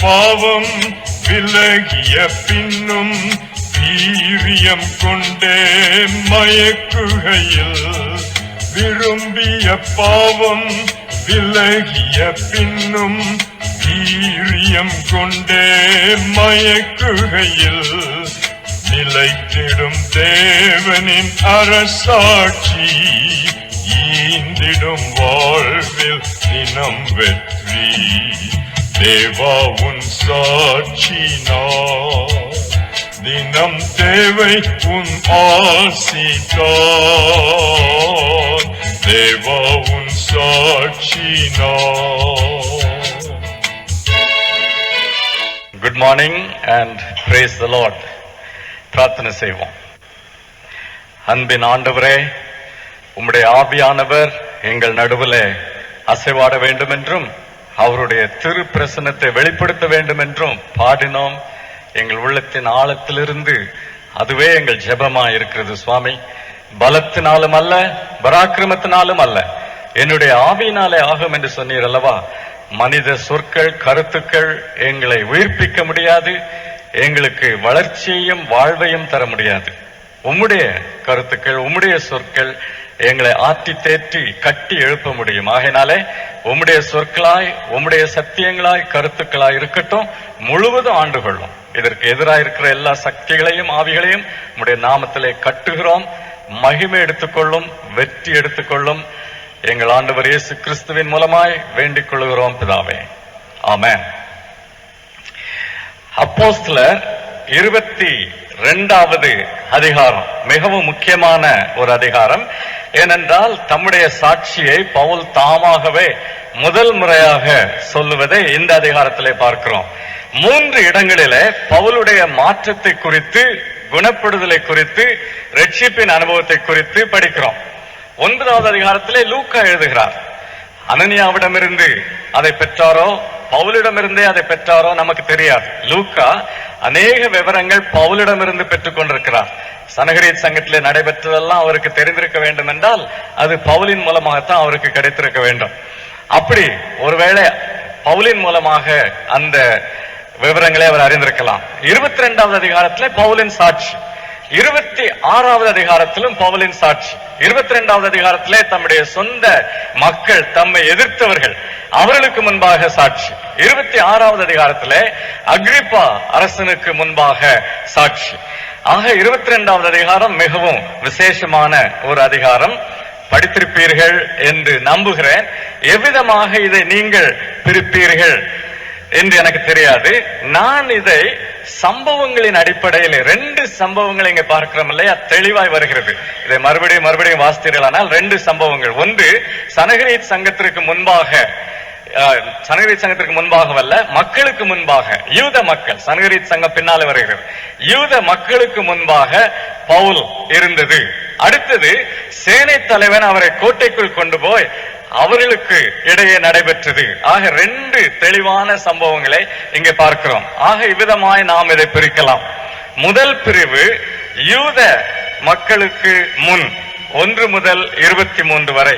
பாவம் விலகிய பின்னும் வீரியம் கொண்டே மயக்குகையில், விரும்பிய பாவம் விலகிய பின்னும் வீரியம் கொண்டே மயக்குகையில், நிலைத்திடும் தேவனின் அரசாட்சி ஈந்திடும் வாழ்வில் தினம் வெற்றி. தேவா உன் சாட்சி நான், தினம் தேவை உன் ஆசிதான். தேவா உன் சாட்சி நான். Good morning and praise the Lord. பிரார்த்தனை செய்வோம். அன்பின் ஆண்டவரே, உம்முடைய ஆவியானவர் எங்கள் நடுவிலே அசைவாட வேண்டும் என்றும் அவருடைய திரு பிரசன்னத்தை வெளிப்படுத்த வேண்டும் என்றும் பாடினோம். எங்கள் உள்ளத்தின் ஆழத்திலிருந்து அதுவே எங்கள் ஜெபமா இருக்கிறது சுவாமி. பலத்தினாலும் அல்ல, பராக்கிரமத்தினாலும் அல்ல, என்னுடைய ஆவியினாலே ஆகும் என்று சொன்னீர் அல்லவா. மனித சொற்கள், கருத்துக்கள் எங்களை உயிர்ப்பிக்க முடியாது, எங்களுக்கு வளர்ச்சியையும் வாழ்வையும் தர முடியாது. உம்முடைய கருத்துக்கள், உம்முடைய சொற்கள் எங்களை ஆற்றி தேற்றி கட்டி எழுப்ப முடியும். ஆகையினாலே உம்முடைய சொற்களாய், உம்முடைய சத்தியங்களாய், கருத்துக்களாய் இருக்கட்டும், முழுவதும் ஆண்டு கொள்ளும். இதற்கு எதிராக இருக்கிற எல்லா சக்திகளையும் ஆவிகளையும் உம்முடைய நாமத்திலே கட்டுகிறோம். மகிமை எடுத்துக்கொள்ளும், வெற்றி எடுத்துக்கொள்ளும். எங்கள் ஆண்டவர் இயேசு கிறிஸ்துவின் மூலமாய் வேண்டிக் கொள்கிறோம் பிதாவே, ஆமென். அப்போஸ்தலர் 22வது அதிகாரம் மிகவும் முக்கியமான ஒரு அதிகாரம். ஏனென்றால் தம்முடைய சாட்சியை பவுல் தாமாகவே முதல் முறையாக சொல்லுவதை இந்த அதிகாரத்திலே பார்க்கிறோம். 3 இடங்களிலே பவுலுடைய மாற்றத்தை குறித்து, குணப்படுதலை குறித்து, ரட்சிப்பின் அனுபவத்தை குறித்து படிக்கிறோம். 9வது அதிகாரத்திலே லூக்கா எழுதுகிறார். அனனியாவிடமிருந்து அதை பெற்றாரோ, பவுலிடமிருந்தே அதை பெற்றாரோ நமக்கு தெரியாது. லூக்கா அநேக விவரங்கள் பவுலிடமிருந்து பெற்றுக் கொண்டிருக்கிறார். சனகரீத் சங்கத்திலே நடைபெற்றதெல்லாம் அவருக்கு தெரிந்திருக்க வேண்டும் என்றால் அது பவுலின் மூலமாகத்தான் அவருக்கு கிடைத்திருக்க வேண்டும். அப்படி ஒருவேளை பவுலின் மூலமாக அந்த விவரங்களை அவர் அறிந்திருக்கலாம். 22வது அதிகாரத்திலே பவுலின் சாட்சி, 26வது அதிகாரத்திலும் பவுலின் சாட்சி, 22வது அதிகாரத்திலே தம்முடைய சொந்த மக்கள், தம்மை எதிர்த்தவர்கள், அவர்களுக்கு முன்பாக சாட்சி. 26வது அதிகாரத்திலே அக்ரிப்பா அரசனுக்கு முன்பாக சாட்சி. ஆக 22வது அதிகாரம் மிகவும் விசேஷமான ஒரு அதிகாரம். படித்திருப்பீர்கள் என்று நம்புகிறேன். எவ்விதமாக இதை நீங்கள் பிரிப்பீர்கள் என்று எனக்கு தெரியாது. நான் இதை சம்பவங்களின் அடிப்படையில் 2 சம்பவங்களை இங்க பார்க்கிறோம் இல்லையா, தெளிவாய் வருகிறது. இதை மறுபடியும் வாசித்தீர்களானால் 2 சம்பவங்கள். ஒன்று சனகரீத் சங்கத்திற்கு முன்பாக, சனகரீத் சங்கத்திற்கு முன்பாகவல்ல, மக்களுக்கு முன்பாக, யூத மக்கள், சனகரீத் சங்கம் பின்னாலே வருகிறது, யூத மக்களுக்கு முன்பாக பவுல் இருந்தது. அடுத்தது சேனை தலைவன் அவரை கோட்டைக்குள் கொண்டு போய் அவர்களுக்கு இடையே நடைபெற்றது. ஆக 2 தெளிவான சம்பவங்களை இங்கே பார்க்கிறோம். ஆக இவ்விதமாய் நாம் இதை பிரிக்கலாம். முதல் பிரிவு யூத மக்களுக்கு முன் 1 முதல் 23 வரை.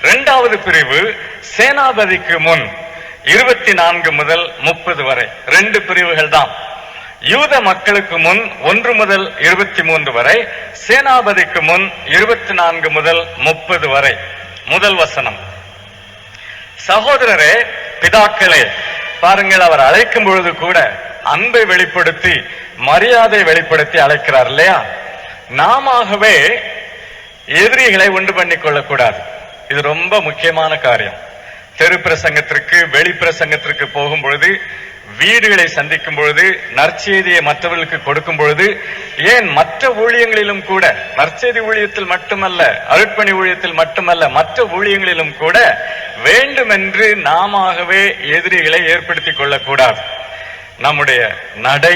2வது பிரிவு சேனாபதிக்கு முன் 24 முதல் 30 வரை. 2 பிரிவுகள் தான். யூத மக்களுக்கு முன் 1 முதல் 23 வரை, சேனாபதிக்கு முன் 24 முதல் 30 வரை. முதல் வசனம். சகோதரரே, பிதாக்களே, பாருங்கள், அவர் அழைக்கும் பொழுது கூட அன்பை வெளிப்படுத்தி, மரியாதை வெளிப்படுத்தி அழைக்கிறார் இல்லையா. நாமவே எதிரிகளை உண்டு பண்ணிக் கொள்ளக்கூடாது. இது ரொம்ப முக்கியமான காரியம். தெரு பிரசங்கத்திற்கு, வெளி பிரசங்கத்திற்கு போகும் பொழுது, வீடுகளை சந்திக்கும் பொழுது, நற்செய்தியை மற்றவர்களுக்கு கொடுக்கும் பொழுது, ஏன் மற்ற ஊழியங்களிலும் கூட, நற்செய்தி ஊழியத்தில் மட்டுமல்ல, அருட்பணி ஊழியத்தில் மட்டுமல்ல, மற்ற ஊழியங்களிலும் கூட வேண்டுமென்று நாமவே எதிரிகளை ஏற்படுத்திக் கொள்ளக்கூடாது. நம்முடைய நடை,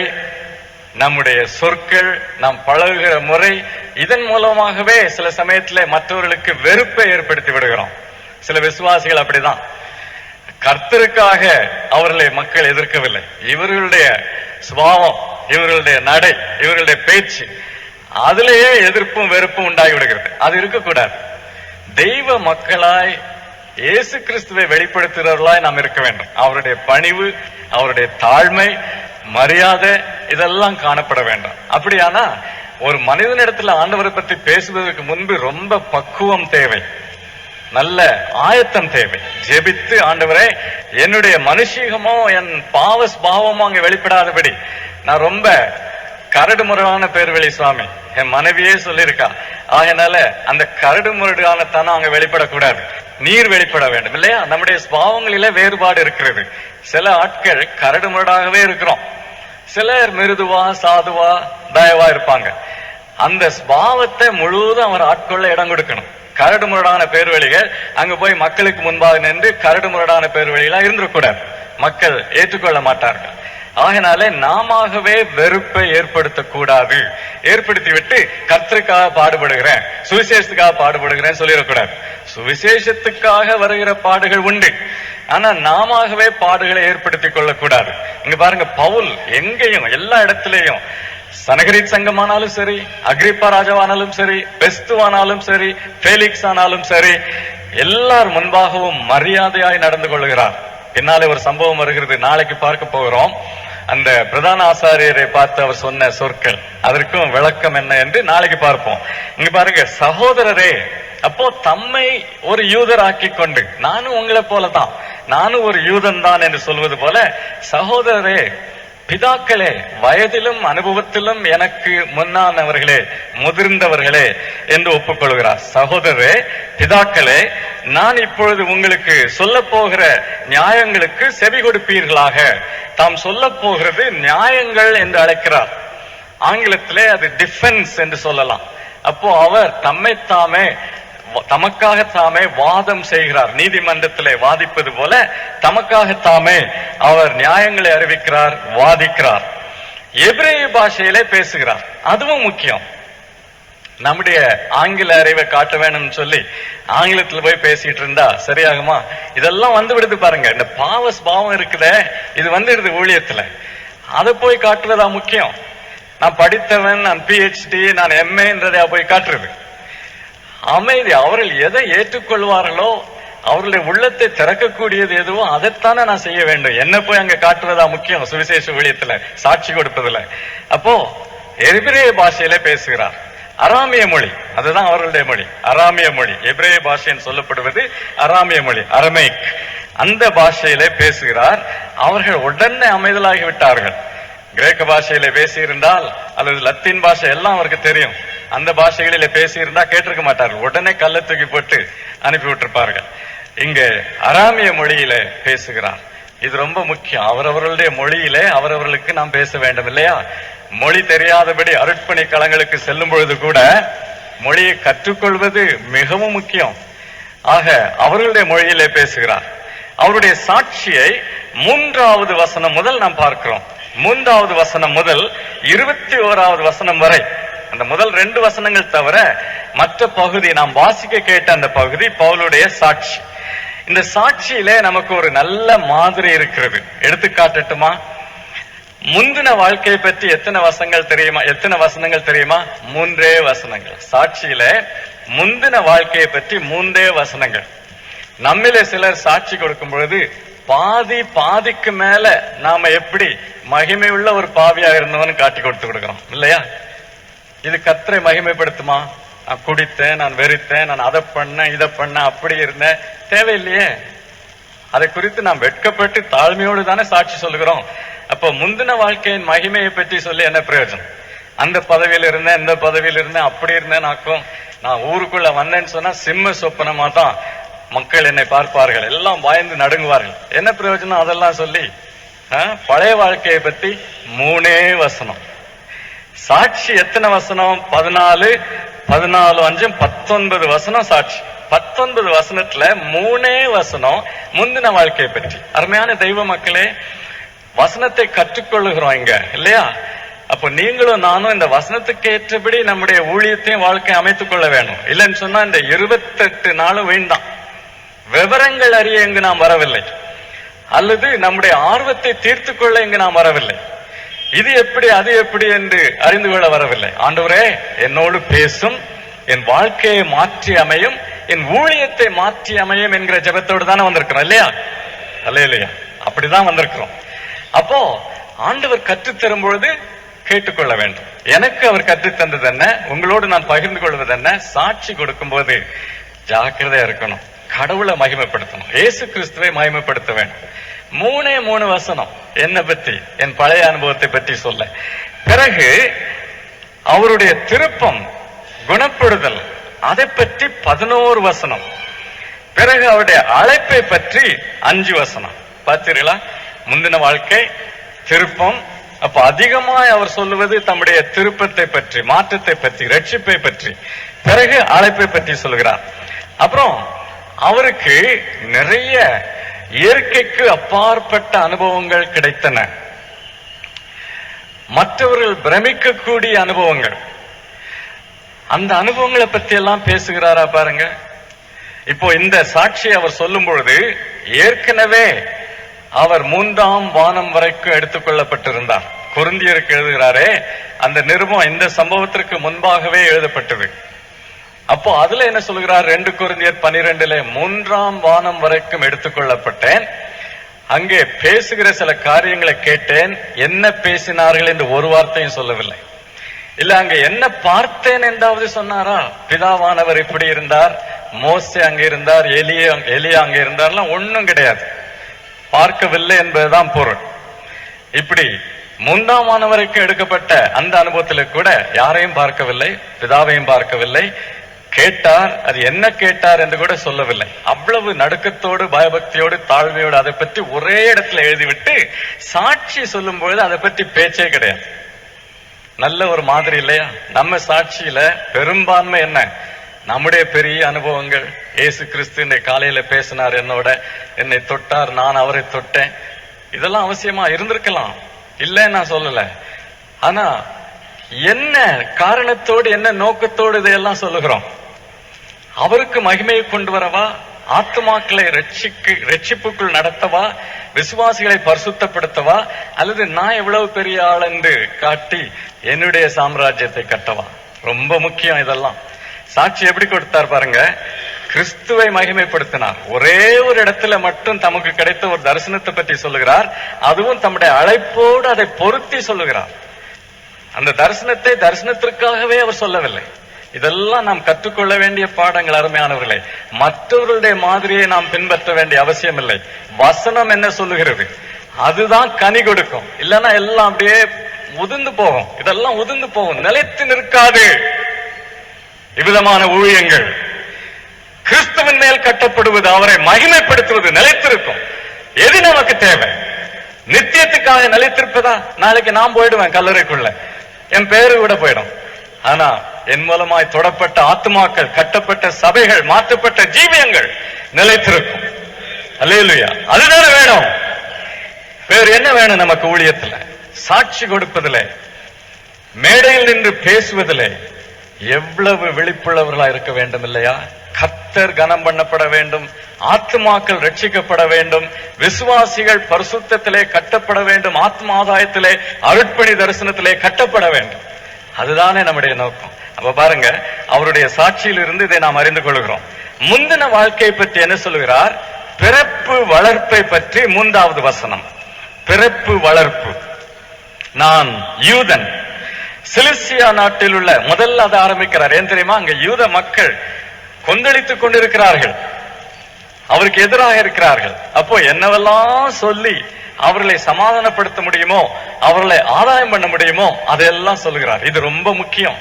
நம்முடைய சொற்கள், நாம் பழகுகிற முறை, இதன் மூலமாகவே சில சமயத்தில் மற்றவர்களுக்கு வெறுப்பை ஏற்படுத்தி விடுகிறோம். சில விசுவாசிகள் அப்படிதான். கர்த்தருக்காக அவர்களை மக்கள் எதிர்க்கவில்லை. இவர்களுடைய சுபாவம், இவர்களுடைய நடை, இவர்களுடைய பேச்சு, அதிலேயே எதிர்ப்பும் வெறுப்பும் உண்டாகி விடுகிறது. அது இருக்கக்கூடாது. தெய்வ மக்களாய் இயேசு கிறிஸ்துவை வெளிப்படுத்துகிறவர்களாய் நாம் இருக்க வேண்டும். அவருடைய பணிவு, அவருடைய தாழ்மை, மரியாதை இதெல்லாம் காணப்பட வேண்டும். அப்படியானா ஒரு மனிதனிடத்துல ஆண்டவரை பற்றி பேசுவதற்கு முன்பு ரொம்ப பக்குவம் தேவை, நல்ல ஆயத்தம் தேவை. ஜெபித்து, ஆண்டவரே என்னுடைய மனுஷீகமோ என் பாவமோ அங்க வெளிப்படாதபடி நான் ரொம்ப கரடு முரடான பேர்வழி சுவாமி, என் மனைவியே சொல்லியிருக்கா, ஆகையினால அந்த கரடு முரடான தனம் அங்க வெளிப்படக்கூடாது, நீர் வெளிப்பட வேண்டும் இல்லையா? நம்முடைய பாவங்களில வேறுபாடு இருக்கிறது. சில ஆட்கள் கரடு முரடாகவே இருக்கிறோம், சிலர் மிருதுவா சாதுவா தயவா இருப்பாங்க. அந்த பாவத்தை முழுவதும் அவர் ஆட்கொள்ள இடம் கொடுக்கணும். கரடு முரடான பேர்வழிகள் அங்க போய் மக்களுக்கு முன்பாக நின்று கரடு முரடான பேர்வழிகளா இருந்துடக்கூடாது, மக்கள் ஏற்றுக்கொள்ள மாட்டார்கள். ஆகினாலே நாமவே வெறுப்பை ஏற்படுத்தக்கூடாது. ஏற்படுத்திவிட்டு கர்த்தருக்காக பாடுபடுகிறேன், சுவிசேஷத்துக்காக பாடுபடுகிறேன் சொல்லிடக்கூடாது. சுவிசேஷத்துக்காக வருகிற பாடுகள் உண்டு, ஆனா நாமவே பாடுகளை ஏற்படுத்திக் கொள்ளக்கூடாது. இங்க பாருங்க, பவுல் எங்கேயும் எல்லா இடத்திலேயும், சனகரித் சங்கமானாலும் சரி, அக்ரிப்பா ராஜாவானாலும் சரி, பெஸ்துவானாலும் சரி, பேலிக்ஸ் ஆனாலும் சரி, எல்லார் முன்பாகவும் மரியாதையாய் நடந்து கொள்கிறார். பின்னாலே ஒரு சம்பவம் வருகிறது, நாளைக்கு பார்க்க போகிறோம். அந்த பிரதான ஆசாரியரை பார்த்து அவர் சொன்ன சொற்கள், அதற்கும் விளக்கம் என்ன என்று நாளைக்கு பார்ப்போம். இங்க பாருங்க, சகோதரரே, அப்போ தம்மை ஒரு யூதர் ஆக்கி கொண்டு, நானும் உங்களை போலதான், நானும் ஒரு யூதன் தான் என்று சொல்வது போல, சகோதரரே, பிதாக்களே, வயதிலும் அனுபவத்திலும் எனக்கு முன்னானவர்களே, முதிர்ந்தவர்களே என்று ஒப்புக்கொள்கிறார். சகோதரரே, பிதாக்களே, நான் இப்பொழுது உங்களுக்கு சொல்ல போகிற நியாயங்களுக்கு செவி கொடுப்பீர்களாக. தாம் சொல்ல போகிறது நியாயங்கள் என்று அழைக்கிறார். ஆங்கிலத்திலே அது டிஃபென்ஸ் என்று சொல்லலாம். அப்போ அவர் தமக்காகத்தாமே வாதம் செய்கிறார். நீதிமன்றத்திலே வாதிப்பது போல தமக்காகத்தாமே அவர் நியாயங்களை அறிவிக்கிறார், வாதிக்கிறார். எபிரேய பாஷையிலே பேசுகிறார், அதுவும் முக்கியம். நம்முடைய ஆங்கில அறிவை காட்ட வேணும்னு சொல்லி ஆங்கிலத்துல போய் பேசிட்டு இருந்தா சரியாகுமா? இதெல்லாம் வந்து விடுது பாருங்க. இந்த பாவம் இருக்குதே, இது வந்துடுது ஊழியத்துல. அதை போய் காட்டுறதா முக்கியம்? நான் படித்தவன், நான் PhD, நான் MA போய் காட்டுறது அமைதி. அவர்கள் எதை ஏற்றுக்கொள்வார்களோ, அவர்களுடைய உள்ளத்தை திறக்கக்கூடியது எதுவோ அதைத்தானே நான் செய்ய வேண்டும். என்ன போய் அங்க காட்டுவதா முக்கியம் சுவிசேஷ ஊழியத்துல, சாட்சி கொடுப்பதில்ல. அப்போ எபிரேய பாஷையில பேசுகிறார். அராமிய மொழி, அதுதான் அவர்களுடைய மொழி, அராமிய மொழி. எபிரேய பாஷைன்னு சொல்லப்படுவது அராமிய மொழி, அரமைக். அந்த பாஷையிலே பேசுகிறார். அவர்கள் உடனே அமைதலாகி விட்டார்கள். கிரேக்க பாஷையில பேசியிருந்தால் அல்லது லத்தீன் பாஷை எல்லாம் அவருக்கு தெரியும், அந்த பாஷைகளில பேசியிருந்தா கேட்டிருக்க மாட்டார்கள், உடனே கல்லை தூக்கி போட்டு அனுப்பி விட்டிருப்பார்கள். இங்க அராமிய மொழியில பேசுகிறார். இது ரொம்ப முக்கியம். அவரவர்களுடைய மொழியிலே அவரவர்களுக்கு நாம் பேச வேண்டும் இல்லையா? மொழி தெரியாதபடி அருட்பணி களங்களுக்கு செல்லும் பொழுது கூட மொழியை கற்றுக்கொள்வது மிகவும் முக்கியம். ஆக அவர்களுடைய மொழியிலே பேசுகிறார். அவருடைய சாட்சியை 3வது வசனம் முதல் நாம் பார்க்கிறோம். 3வது வசனம் முதல் 21வது வசனம் வரை, அந்த முதல் 2 வசனங்கள் தவிர மற்ற பகுதி நாம் வாசிக்க கேட்ட அந்த பகுதி பவுலுடைய சாட்சி. இந்த சாட்சியிலே நமக்கு ஒரு நல்ல மாதிரி இருக்கிறது. எடுத்துக்காட்டட்டுமா? முந்தின வாழ்க்கையை பற்றி எத்தனை வசனங்கள் தெரியுமா? 3 வசனங்கள். சாட்சியில முந்தின வாழ்க்கையை பற்றி 3 வசனங்கள். நம்மிலே சிலர் சாட்சி கொடுக்கும் பொழுது பாதிக்கு மேல நாம எப்படி மகிமை உள்ள ஒரு பாவியாக இருந்தவன்னு காட்டி கொடுக்கிறோம் இல்லையா? இது கர்த்தரை மகிமைப்படுத்துமா? நான் குடித்தேன், நான் வெறித்தேன், நான் அதை பண்ணேன், இதை பண்ணேன், அப்படி இருந்தேன், தேவையில்லையே. அதை குறித்து நாம் வெட்கப்பட்டு தாழ்மையோடு தானே சாட்சி சொல்லுகிறோம். அப்போ முந்தின வாழ்க்கையின் மகிமையை பற்றி சொல்லி என்ன பிரயோஜனம்? அந்த பதவியில் இருந்தேன், இந்த பதவியில் இருந்தேன், அப்படி இருந்தேன், நான் ஊருக்குள்ள வந்தேன்னு சொன்னா சிம்ம சொப்பனமா தான் மக்கள் என்னை பார்ப்பார்கள், எல்லாம் பயந்து நடுங்குவார்கள். என்ன பிரயோஜனம் அதெல்லாம் சொல்லி? பழைய வாழ்க்கையை பத்தி 3 வசனம். சாட்சி எத்தனை வசனம்? 14, 5, 19 வசனம் சாட்சி. 19 வசனத்துல 3 வசனம் முந்தின வாழ்க்கையை பற்றி. அருமையான தெய்வ மக்களே, வசனத்தை கற்றுக்கொள்ளுகிறோம் இங்க இல்லையா? அப்ப நீங்களும் நானும் இந்த வசனத்துக்கு ஏற்றபடி நம்முடைய ஊழியத்தையும் வாழ்க்கையை அமைத்துக் கொள்ள வேணும். இல்லைன்னு சொன்னா இந்த 28 நாளும் வீண்தான். விவரங்கள் அறிய இங்கு நாம் வரவில்லை, அல்லது நம்முடைய ஆர்வத்தை தீர்த்து கொள்ள இங்கு நாம் வரவில்லை. இது எப்படி அது எப்படி என்று அறிந்து கொள்ள வரவில்லை. ஆண்டவரே என்னோடு பேசும், என் வாழ்க்கையை மாற்றி அமையும், என் ஊழியத்தை மாற்றி அமையும் என்கிற ஜெபத்தோடு தானே வந்திருக்கிறோம் இல்லையா? அல்லேலூயா. அப்படிதான் வந்திருக்கிறோம். அப்போ ஆண்டவர் கற்றுத்தரும் பொழுது கேட்டுக்கொள்ள வேண்டும். எனக்கு அவர் கற்றுத்தந்தது என்ன, உங்களோடு நான் பகிர்ந்து கொள்வது என்ன, சாட்சி கொடுக்கும் போது ஜாக்கிரதையா இருக்கணும். கடவுளை மகிமைப்படுத்தணும், இயேசு கிறிஸ்துவை மகிமைப்படுத்த வேண்டும். 3 வசனம் என்ன பற்றி, என் பழைய அனுபவத்தை பற்றி சொல்ல. பிறகு அவருடைய திருப்பம், குணப்படுதல், அதை பற்றி 11 வசனம். பிறகு அவருடைய அழைப்பை பற்றி 5 வசனம். பார்த்தீர்களா? முந்தின வாழ்க்கை, திருப்பம். அப்ப அதிகமாய் அவர் சொல்லுவது தம்முடைய திருப்பத்தை பற்றி, மாற்றத்தை பற்றி, ரட்சிப்பை பற்றி. பிறகு அழைப்பை பற்றி சொல்கிறார். அப்புறம் அவருக்கு நிறைய இயற்கைக்கு அப்பாற்பட்ட அனுபவங்கள் கிடைத்தன, மற்றவர்கள் பிரமிக்கக்கூடிய அனுபவங்கள். அந்த அனுபவங்களை பத்தி எல்லாம் பேசுகிறாரா பாருங்க. இப்போ இந்த சாட்சியை அவர் சொல்லும் பொழுது ஏற்கனவே அவர் 3ஆம் வானம் வரைக்கும் எடுத்துக்கொள்ளப்பட்டிருந்தார். கொரிந்தியருக்கு எழுதுகிறாரே, அந்த நிருபம் இந்த சம்பவத்திற்கு முன்பாகவே எழுதப்பட்டது. அப்போ அதுல என்ன சொல்கிறார்? 2 கொரிந்தியர் 12 3ஆம் வானம் வரைக்கும் எடுத்துக்கொள்ளப்பட்டேன், அங்கே பேசுகிற சில காரியங்களை கேட்டேன், என்ன பேசினார்கள் என்று ஒரு வார்த்தையும் சொல்லவில்லை. இல்ல அங்க என்ன பார்த்தேன் என்றாவது சொன்னாரா? பிதாவானவர் இப்படி இருந்தார், மோசே அங்க இருந்தார், எலியா அங்க இருந்தார்லாம் ஒண்ணும் கிடையாது. பார்க்கவில்லை என்பதுதான் பொருள். இப்படி 3ஆம் வானம் வரைக்கும் எடுக்கப்பட்ட அந்த அனுபவத்தில் கூட யாரையும் பார்க்கவில்லை, பிதாவையும் பார்க்கவில்லை. கேட்டார், அது என்ன கேட்டார் என்று கூட சொல்லவில்லை. அவ்வளவு நடுக்கத்தோடு, பயபக்தியோடு, தாழ்மையோடு அதை பற்றி ஒரே இடத்துல எழுதிவிட்டு சாட்சி சொல்லும் பொழுது அதை பற்றி பேச்சே கிடையாது. நல்ல ஒரு மாதிரி இல்லையா? நம்ம சாட்சியில பெரும்பான்மை என்ன? நம்முடைய பெரிய அனுபவங்கள். இயேசு கிறிஸ்து காலையில பேசினார் என்னோட, என்னை தொட்டார், நான் அவரை தொட்டேன். இதெல்லாம் அவசியமா இருந்திருக்கலாம், இல்லைன்னு நான் சொல்லல. ஆனா என்ன காரணத்தோடு, என்ன நோக்கத்தோடு இதையெல்லாம் சொல்லுகிறோம்? அவருக்கு மகிமையை கொண்டு வரவா? ஆத்துமாக்களை ரட்சிப்புக்குள் நடத்தவா? விசுவாசிகளை பரிசுத்தப்படுத்தவா? அல்லது நான் எவ்வளவு பெரிய ஆள் என்று காட்டி என்னுடைய சாம்ராஜ்யத்தை கட்டவா? ரொம்ப முக்கியம் இதெல்லாம். சாட்சி எப்படி கொடுத்தார் பாருங்க. கிறிஸ்துவை மகிமைப்படுத்தினார். ஒரே ஒரு இடத்துல மட்டும் தமக்கு கிடைத்த ஒரு தரிசனத்தை பற்றி சொல்லுகிறார். அதுவும் தம்முடைய அழைப்போடு அதை பொருத்தி சொல்லுகிறார். அந்த தரிசனத்தை தரிசனத்திற்காகவே அவர் சொல்லவில்லை. இதெல்லாம் நாம் கற்றுக்கொள்ள வேண்டிய பாடங்கள், அருமையானவர்களே. மற்றவர்களுடைய மாதிரியை நாம் பின்பற்ற வேண்டிய அவசியம் இல்லை. வசனம் என்ன சொல்லுகிறது அதுதான் கனி கொடுக்கும். இல்லைன்னா எல்லாம் அப்படியே உதிர்ந்து போகும். இதெல்லாம் உதிர்ந்து போகும், நிலைத்து நிற்காது. இவ்விதமான ஊழியங்கள் கிறிஸ்துவின் மேல் கட்டப்படுவது, அவரை மகிமைப்படுத்துவது நிலைத்திருக்கும். எது நமக்கு தேவை? நித்தியத்துக்காக நிலைத்திருப்பதா? நாளைக்கு நான் போயிடுவேன் கல்லறைக்குள்ள, என் பேரு கூட போயிடும். ஆனா என் மூலமாய் தொடப்பட்ட ஆத்துமாக்கள், கட்டப்பட்ட சபைகள், மாற்றப்பட்ட ஜீவியங்கள் நிலைத்திருக்கும். அல்லேலூயா. அதுதானே வேணும். வேறு என்ன வேணும் நமக்கு ஊழியத்துல? சாட்சி கொடுப்பதிலே, மேடையில் நின்று பேசுவதிலே எவ்வளவு விழிப்புள்ளவர்களா இருக்க வேண்டும் இல்லையா? கர்த்தர் கனம் பண்ணப்பட வேண்டும், ஆத்துமாக்கள் ரட்சிக்கப்பட வேண்டும், விசுவாசிகள் பரிசுத்தத்திலே கட்டப்பட வேண்டும், ஆத்ம ஆதாயத்திலே, அருட்பணி தரிசனத்திலே கட்டப்பட வேண்டும். அதுதானே நம்முடைய நோக்கம். அப்ப பாருங்க, அவருடைய சாட்சியில் இருந்து இதை நாம் அறிந்து கொள்கிறோம். முந்தின வாழ்க்கையை பற்றி என்ன சொல்கிறார்? பிறப்பு வளர்ப்பை பற்றி 3வது வசனம். பிறப்பு வளர்ப்பு. நான் யூதன், சிலிசியா நாட்டில் உள்ள, முதல்ல அதை ஆரம்பிக்கிறார். ஏன் தெரியுமா? அங்க யூத மக்கள் கொந்தளித்துக் கொண்டிருக்கிறார்கள், அவருக்கு எதிராக இருக்கிறார்கள். அப்போ என்னவெல்லாம் சொல்லி அவர்களை சமாதானப்படுத்த முடியுமோ, அவர்களை ஆதாயம் பண்ண முடியுமோ அதெல்லாம் சொல்லுகிறார். இது ரொம்ப முக்கியம்.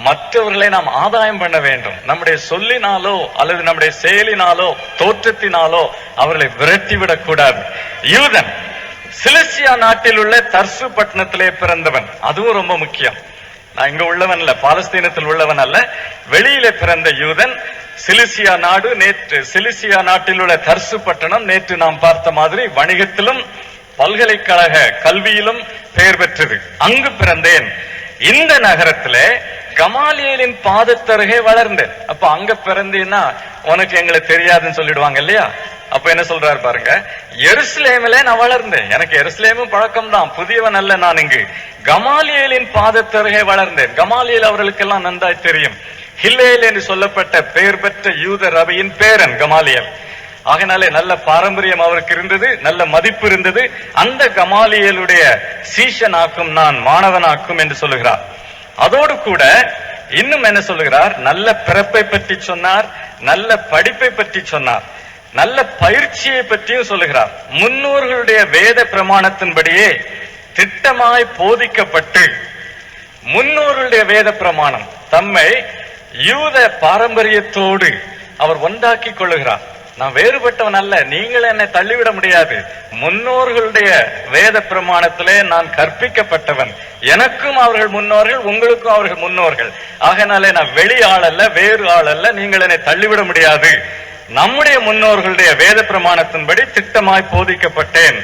மற்றவர்களை நாம் ஆதாயம் பண்ண வேண்டும். நம்முடைய சொல்லினாலோ அல்லது நம்முடைய செயலினாலோ தோற்றத்தினாலோ அவர்களை விரட்டிவிடக் கூடாது. யூதன், சிலிசியா நாட்டில் உள்ள தர்சு பட்டணத்திலே பிறந்தவன். அதுவும் ரொம்ப முக்கியம். நான் இங்க உள்ளவன் அல்ல, பாலஸ்தீனத்தில் உள்ளவன் அல்ல, வெளியிலே பிறந்த யூதன். சிலிசியா நாடு, நேற்று சிலிசியா நாட்டில் உள்ள தர்சு பட்டணம் நேற்று நாம் பார்த்த மாதிரி வணிகத்திலும் பல்கலைக்கழக கல்வியிலும் பெயர் பெற்றது. அங்கு பிறந்தேன். இந்த நகரத்திலே கமாலியலின் பாதத்தருகே வளர்ந்தேன். அப்ப அங்க பிறந்தீன்னா உனக்கு எங்களை தெரியாதுன்னு சொல்லிடுவாங்க இல்லையா? அப்ப என்ன சொல்றாரு பாருங்க, எருசலேமிலே நான் வளர்ந்தேன். எனக்கு எருசலேமும் பழக்கம் தான், புதியவன் அல்ல நான். இங்கு கமாலியலின் பாதத்தருகே வளர்ந்தேன். கமாலியல் அவர்களுக்கெல்லாம் நன்றாய் தெரியும். ஹில்லேல் என்று சொல்லப்பட்ட பெயர் பெற்ற யூத ரபியின் பேரன் கமாலியல். ஆகினாலே நல்ல பாரம்பரியம் அவருக்கு இருந்தது, நல்ல மதிப்பு இருந்தது. அந்த கமாலியலுடைய சீஷனாக்கும் நான் மாணவனாக்கும் என்று சொல்லுகிறார். அதோடு கூட இன்னும் என்ன சொல்லுகிறார்? நல்ல பிறப்பை பற்றி சொன்னார், நல்ல படிப்பை பற்றி சொன்னார், நல்ல பயிற்சியை பற்றியும் சொல்லுகிறார். முன்னோர்களுடைய வேத பிரமாணத்தின்படியே திட்டமாய் போதிக்கப்பட்டு முன்னோர்களுடைய வேத பிரமாணம் தம்மை யூத பாரம்பரியத்தோடு அவர் ஒன்றாக்கி கொள்ளுகிறார். நான் வேறுபட்டவன் அல்ல, நீங்கள் என்னை தள்ளிவிட முடியாது. முன்னோர்களுடைய வேத பிரமாணத்திலே நான் கற்பிக்கப்பட்டவன். எனக்கும் அவர்கள் முன்னோர்கள், உங்களுக்கும் அவர்கள் முன்னோர்கள். ஆகையினாலே நான் வெளி ஆள் அல்ல, வேறு ஆள் அல்ல, நீங்கள் என்னை தள்ளிவிட முடியாது. நம்முடைய முன்னோர்களுடைய வேத பிரமாணத்தின்படி திட்டமாய் போதிக்கப்பட்டேன்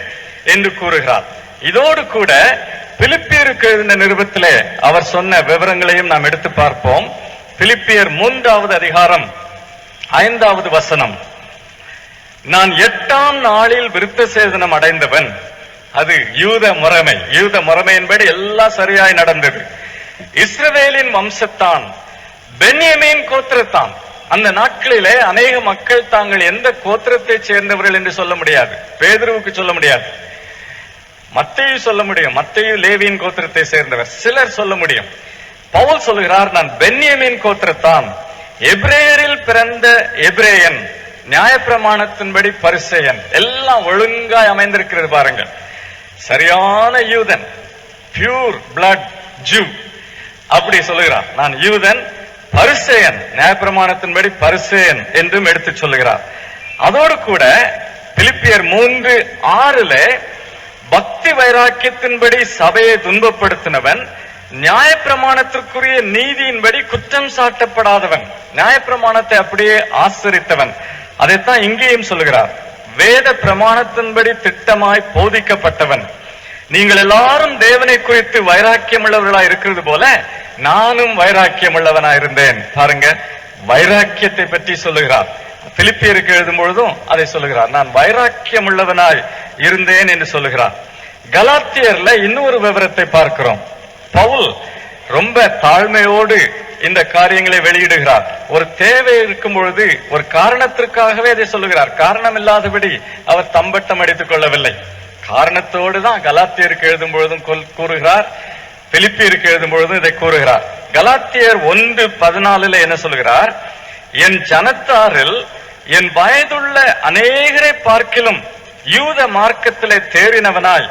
என்று கூறுகிறார். இதோடு கூட பிலிப்பியருக்கு எழுதின நிருபத்திலே அவர் சொன்ன விவரங்களையும் நாம் எடுத்து பார்ப்போம். பிலிப்பியர் 3வது அதிகாரம் 5வது வசனம். நான் 8ஆம் நாளில் விருத்த சேதனம் அடைந்தவன். அது யூத முறைமை. யூத முறைமையின்படி எல்லாம் சரியாய் நடந்தது. இஸ்ரவேலின் வம்சத்தான், பென்யமீன் கோத்திரத்தான். அந்த நாட்களிலே அநேக மக்கள் தாங்கள் எந்த கோத்திரத்தை சேர்ந்தவர்கள் என்று சொல்ல முடியாது. பேதுருவுக்கு சொல்ல முடியாது, மத்தேயு சொல்ல முடியும், மத்தேயு லேவியின் கோத்திரத்தை சேர்ந்தவர். சிலர் சொல்ல முடியும். பவுல் சொல்லுகிறார், நான் பென்யமீன் கோத்திரத்தான், எபிரேயரில் பிறந்த எபிரேயன், நியாயப்பிரமாணத்தின்படி பரிசேயன். எல்லாம் ஒழுங்காய் அமைந்திருக்கிறது பாருங்கள். சரியான யூதன், பியூர் பிளட் ஜூ அப்படி சொல்லுகிறார். நான் யூதன், பரிசேயன், நியாயப்பிரமாணத்தின்படி பரிசேயன் என்றும் எடுத்து சொல்லுகிறார். அதோடு கூட பிலிப்பியர் 3:6 பக்தி வைராக்கியத்தின்படி சபையை துன்பப்படுத்தினவன், நியாயப்பிரமாணத்திற்குரிய நீதியின்படி குற்றம் சாட்டப்படாதவன், நியாயப்பிரமாணத்தை அப்படியே ஆசரித்தவன். அதைத்தான் இங்கேயும் சொல்லுகிறார். வேத பிரமாணத்தின்படி திட்டமாய் போதிக்கப்பட்டவன். நீங்கள் எல்லாரும் தேவனை குறித்து வைராக்கியம் உள்ளவர்களா இருக்கிறது போல நானும் வைராக்கியம் உள்ளவனா இருந்தேன். பாருங்க, வைராக்கியத்தை பற்றி சொல்லுகிறார். பிலிப்பியருக்கு எழுதும் பொழுதும் அதை சொல்லுகிறார், நான் வைராக்கியம் உள்ளவனாய் இருந்தேன் என்று சொல்லுகிறார். கலாத்தியர்ல இன்னொரு விவரத்தை பார்க்கிறோம். பவுல் ரொம்ப தாழ்மையோடு இந்த காரியங்களை வெளியிடுகிறார். ஒரு தேவை இருக்கும் பொழுது ஒரு காரணத்திற்காகவே அதை சொல்லுகிறார். காரணம் இல்லாதபடி அவர் தம்பட்டம் அடித்துக் கொள்ளவில்லை. காரணத்தோடு தான் கலாத்தியருக்கு எழுதும் பொழுதும் கூறுகிறார், பிலிப்பியருக்கு எழுதும் பொழுதும் இதை கூறுகிறார். கலாத்தியர் 1:14 என்ன சொல்லுகிறார்? என் ஜனத்தாரில் என் வயதுள்ள அநேகரை பார்க்கிலும் யூத மார்க்கத்திலே தேறினவனாய்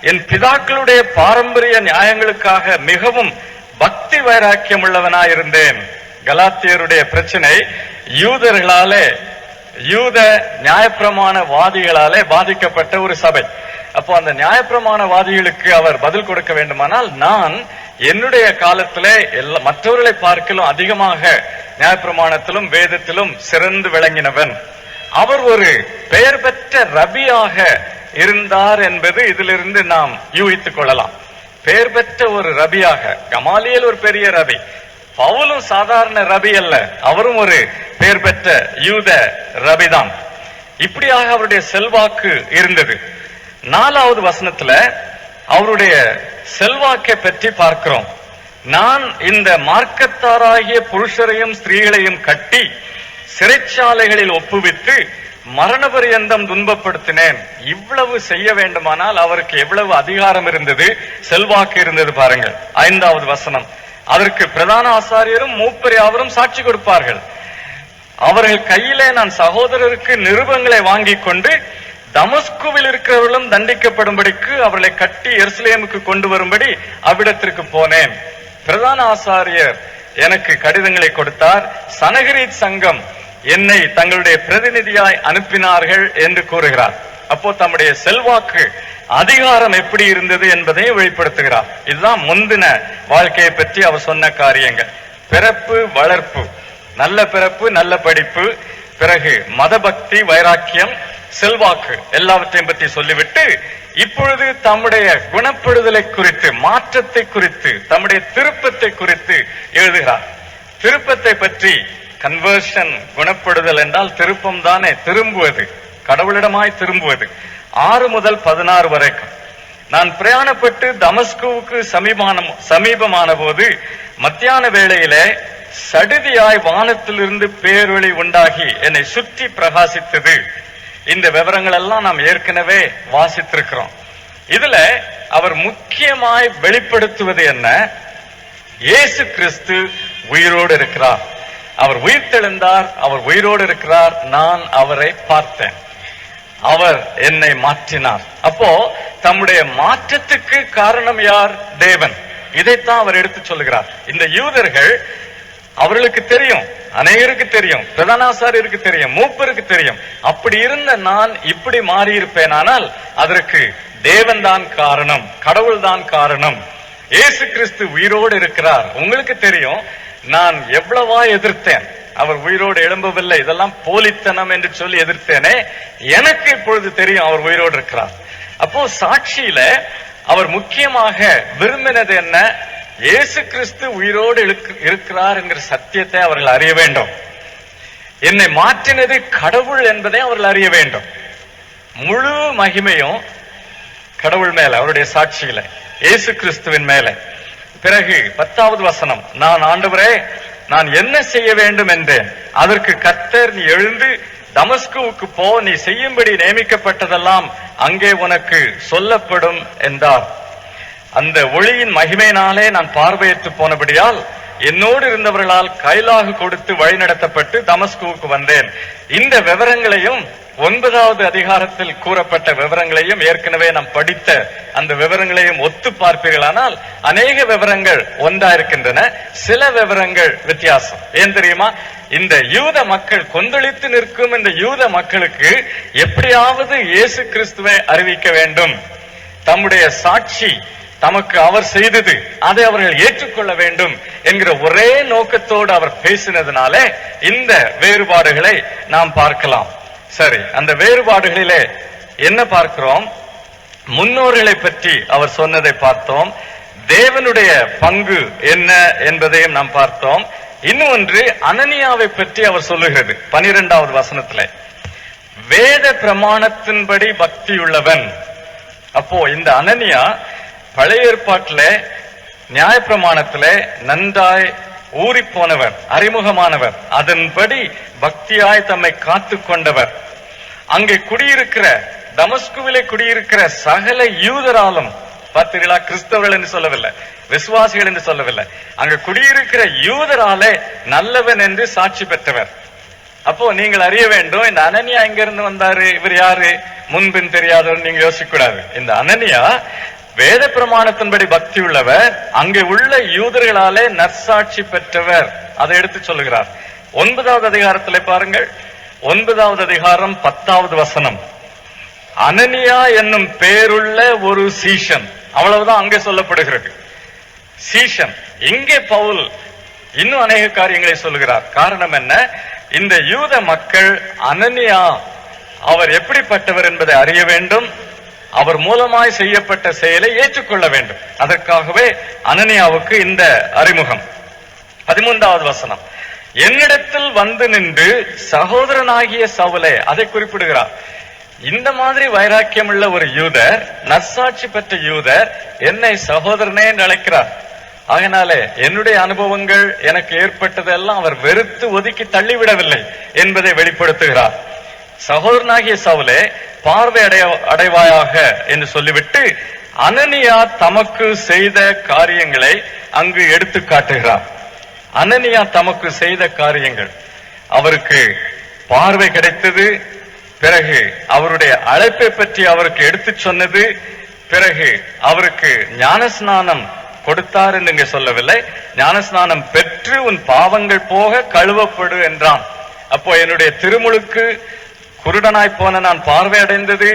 என் பிதாக்களுடைய பாரம்பரிய நியாயங்களுக்காக மிகவும் பக்தி வைராக்கியம் உள்ளவனாய் இருந்தேன். கலாத்தியருடைய பிரச்சனை யூதர்களாலே, யூத நியாயப்பிரமாணவாதிகளாலே பாதிக்கப்பட்ட ஒரு சபை. அப்போ அந்த நியாயப்பிரமாணவாதிகளுக்கு அவர் பதில் கொடுக்க வேண்டுமானால், நான் என்னுடைய காலத்திலே மற்றவர்களை பார்க்கலும் அதிகமாக நியாயப்பிரமாணத்திலும் வேதத்திலும் சிறந்து விளங்கினவன். அவர் ஒரு பெயர் பெற்ற ரபியாக இருந்தார் என்பது இதிலிருந்து நாம் யூகித்துக் கொள்ளலாம். பெயர் பெற்ற ஒரு ரபியாக. கமாலியல் ஒரு பெரிய ரபி, பவுலும் சாதாரண ரபி அல்ல, அவரும் ஒரு பெயர் பெற்ற யூத ரபிதான். இப்படியாக அவருடைய செல்வாக்கு இருந்தது. 4வது வசனத்துல அவருடைய செல்வாக்கை பற்றி பார்க்கிறோம். நான் இந்த மார்க்கத்தாராகிய புருஷரையும் ஸ்திரீகளையும் கட்டி சிறைச்சாலைகளில் ஒப்புவித்து மரண பரியந்தம் துன்பப்படுத்தினேன். இவ்வளவு செய்ய வேண்டுமானால் அவருக்கு எவ்வளவு அதிகாரம் இருந்தது, செல்வாக்கு இருந்தது பாருங்கள். 5வது வசனம். அதற்கு பிரதான ஆசாரியரும் மூப்பர் யாவரும் சாட்சி கொடுப்பார்கள். அவர்கள் கையிலே நான் சகோதரருக்கு நிருபங்களை வாங்கி கொண்டு தமஸ்குவில் இருக்கிறவர்களும் தண்டிக்கப்படும்படிக்கு அவர்களை கட்டி எருசலேமுக்கு கொண்டு வரும்படி அவ்விடத்திற்கு போனேன். பிரதான ஆசாரியர் எனக்கு கடிதங்களை கொடுத்தார். சனகரீத் சங்கம் என்னை தங்களுடைய பிரதிநிதியாய் அனுப்பினார்கள் என்று கூறுகிறார். அப்போ தம்முடைய செல்வாக்கு, அதிகாரம் எப்படி இருந்தது என்பதை வெளிப்படுத்துகிறார். இதுதான் முந்தின வாழ்க்கையை பற்றி அவர் சொன்ன காரியங்கள். பிறப்பு, வளர்ப்பு, நல்ல பிறப்பு, நல்ல படிப்பு, பிறகு மதபக்தி, வைராக்கியம், செல்வாக்கு, எல்லாவற்றையும் பற்றி சொல்லிவிட்டு இப்பொழுது தம்முடைய குணப்படுதலை குறித்து, மாற்றத்தை குறித்து, தம்முடைய திருப்பத்தை குறித்து எழுதுகிறார். திருப்பத்தை பற்றி, கன்வர்ஷன், குணப்படுதல் என்றால் திருப்பம் தானே, திரும்புவது, கடவுளிடமாய் திரும்புவது. 6 முதல் 16 வரைக்கும். நான் பிரயாணப்பட்டு தமஸ்குவுக்கு சமீபமான போது மத்தியான வேளையிலே சடிதியாய் வானத்திலிருந்து பேரொளி உண்டாகி என்னை சுற்றி பிரகாசித்தது. இந்த விவரங்கள் எல்லாம் நாம் ஏற்கனவே வாசித்திருக்கிறோம். இதுல அவர் முக்கியமாய் வெளிப்படுத்துவது என்ன? இயேசு கிறிஸ்து உயிரோடு இருக்கிறார், அவர் உயிர்த்தெழுந்தார், அவர் உயிரோடு இருக்கிறார், நான் அவரை பார்த்தேன், அவர் என்னை மாற்றினார். அப்போ தம்முடைய மாற்றத்துக்கு காரணம் யார்? தேவன். இதைத்தான் அவர் எடுத்து சொல்லுகிறார். இந்த யூதர்கள், அவர்களுக்கு தெரியும், அநேகருக்கு தெரியும், பிரதானாசாரியருக்கு தெரியும், மூப்பருக்கு தெரியும், அப்படி இருந்த நான் இப்படி மாறி இருப்பேன், ஆனால் அதற்கு தேவன் தான் காரணம், கடவுள் தான் காரணம். இயேசு கிறிஸ்து உயிரோடு இருக்கிறார். உங்களுக்கு தெரியும், நான் எவ்வளவா எதிர்த்தேன், அவர் உயிரோடு எழும்பவில்லை, இதெல்லாம் போலித்தனம் என்று சொல்லி எதிர்த்தேனே, எனக்கு இப்பொழுது தெரியும் அவர் உயிரோடு இருக்கிறார். அப்போ சாட்சியில அவர் முக்கியமாக விரும்பினது என்ன? இயேசு கிறிஸ்து உயிரோடு இருக்கிறார் என்கிற சத்தியத்தை அவர்கள் அறிய வேண்டும். என்னை மாற்றினது கடவுள் என்பதை அவர்கள் அறிய வேண்டும். முழு மகிமையும் கடவுள் மேல, அவருடைய சாட்சியில, இயேசு கிறிஸ்துவின் மேல. பிறகு 10வது வசனம், நான் ஆண்டவரே நான் என்ன செய்ய வேண்டும் என்றேன். அதற்கு கர்த்தர், நீ எழுந்து தமஸ்குவுக்கு போ, நீ செய்யும்படி நியமிக்கப்பட்டதெல்லாம் அங்கே உனக்கு சொல்லப்படும் என்றார். அந்த ஒளியின் மகிமையினாலே நான் பார்வையிட்டு போனபடியால் என்னோடு இருந்தவர்களால் கைலாகு கொடுத்து வழிநடத்தப்பட்டு தமஸ்குவுக்கு வந்தேன். இந்த விவரங்களையும் 9வது அதிகாரத்தில் கூறப்பட்ட விவரங்களையும் ஏற்கனவே நாம் படித்த அந்த விவரங்களையும் ஒத்து பார்ப்பீர்களானால் அநேக விவரங்கள் ஒன்றா இருக்கின்றன, சில விவரங்கள் வித்தியாசம். ஏன் தெரியுமா? இந்த யூத மக்கள், கொந்தளித்து நிற்கும் இந்த யூத மக்களுக்கு எப்படியாவது இயேசு கிறிஸ்துவை அறிவிக்க வேண்டும், தம்முடைய சாட்சி தமக்கு அவர் செய்தது அதை அவர்கள் ஏற்றுக்கொள்ள வேண்டும் என்கிற ஒரே நோக்கத்தோடு அவர் பேசினதுனால இந்த வேறுபாடுகளை நாம் பார்க்கலாம். சரி, அந்த வேறுபாடுகளிலே என்ன பார்க்கிறோம்? முன்னோர்களை பற்றி அவர் சொன்னதை பார்த்தோம், தேவனுடைய பங்கு என்ன என்பதையும் நாம் பார்த்தோம். இன்னொன்று அனனியாவை பற்றி அவர் சொல்லுகிறது 12வது வசனத்திலே, வேத பிரமாணத்தின்படி பக்தியுள்ளவன். அப்போ இந்த அனனியா பழைய ஏற்பாட்டிலே நியாயப்பிரமாணத்திலே நன்றாய் ஊறி போனவர், அறிமுகமானவர், அதன்படி பக்தியாய் தம்மை காத்து கொண்டவர். அங்கே குடியிருக்கிற, தமஸ்குவிலே குடியிருக்கிற சகல யூதராலும், பார்த்தீர்களா, கிறிஸ்தவர்கள் என்று சொல்லவில்லை, விசுவாசிகள் என்று சொல்லவில்லை, அங்க குடியிருக்கிற யூதராலே நல்லவன் என்று சாட்சி பெற்றவர். அப்போ நீங்கள் அறிய வேண்டும், இந்த அனனியா எங்க இருந்து வந்தாரு, இவர் யாரு, முன்பின் தெரியாதவர் நீங்க யோசிக்க கூடாது. இந்த அனனியா வேத பிரமாணத்தின்படி பக்தி உள்ளவர், அங்கே உள்ள யூதர்களாலே நற்சாட்சி பெற்றவர். அதை எடுத்து சொல்லுகிறார். 9வது அதிகாரத்திலே பாருங்கள், 9வது அதிகாரம் 10வது வசனம், அனனியா என்னும் பேருள்ள ஒரு சீஷன், அவ்வளவுதான் அங்கே சொல்லப்படுகிறது. சீஷன். இங்கே பவுல் இன்னும் அநேக காரியங்களை சொல்லுகிறார். காரணம் என்ன? இந்த யூத மக்கள் அனனியா அவர் எப்படிப்பட்டவர் என்பதை அறிய வேண்டும், அவர் மூலமாய் செய்யப்பட்ட செயலை ஏற்றுக்கொள்ள வேண்டும். அதற்காகவே அனனியாவுக்கு இந்த அறிமுகம். 13வது வசனம், என்னிடத்தில் வந்து நின்று சகோதரனாகிய சவுலே, அதை குறிப்பிடுகிறார். இந்த மாதிரி வைராக்கியம் உள்ள ஒரு யூதர், நற்சாட்சி பெற்ற யூதர் என்னை சகோதரனே என்று அழைக்கிறார். அதனாலே என்னுடைய அனுபவங்கள் எனக்கு ஏற்பட்டதெல்லாம் அவர் வெறுத்து ஒதுக்கி தள்ளிவிடவில்லை என்பதை வெளிப்படுத்துகிறார். சகோதரனாகிய சவுலே பார்வை அடைவாயாக என்று சொல்லிவிட்டு அனனியா தமக்கு செய்த காரியங்களை அங்கு எடுத்து காட்டுகிறார். அனனியா தமக்கு செய்த காரியங்கள், அவருக்கு பார்வை கிடைத்தது, பிறகு அவருடைய அழைப்பை பற்றி அவருக்கு எடுத்து சொன்னது, பிறகு அவருக்கு ஞானஸ்நானம் கொடுத்தார் என்று இங்கே சொல்லவில்லை, ஞானஸ்நானம் பெற்று உன் பாவங்கள் போக கழுவப்படு என்றான். அப்போ என்னுடைய திருமுழுக்கு, குருடனாய் போன நான் பார்வை அடைந்தது,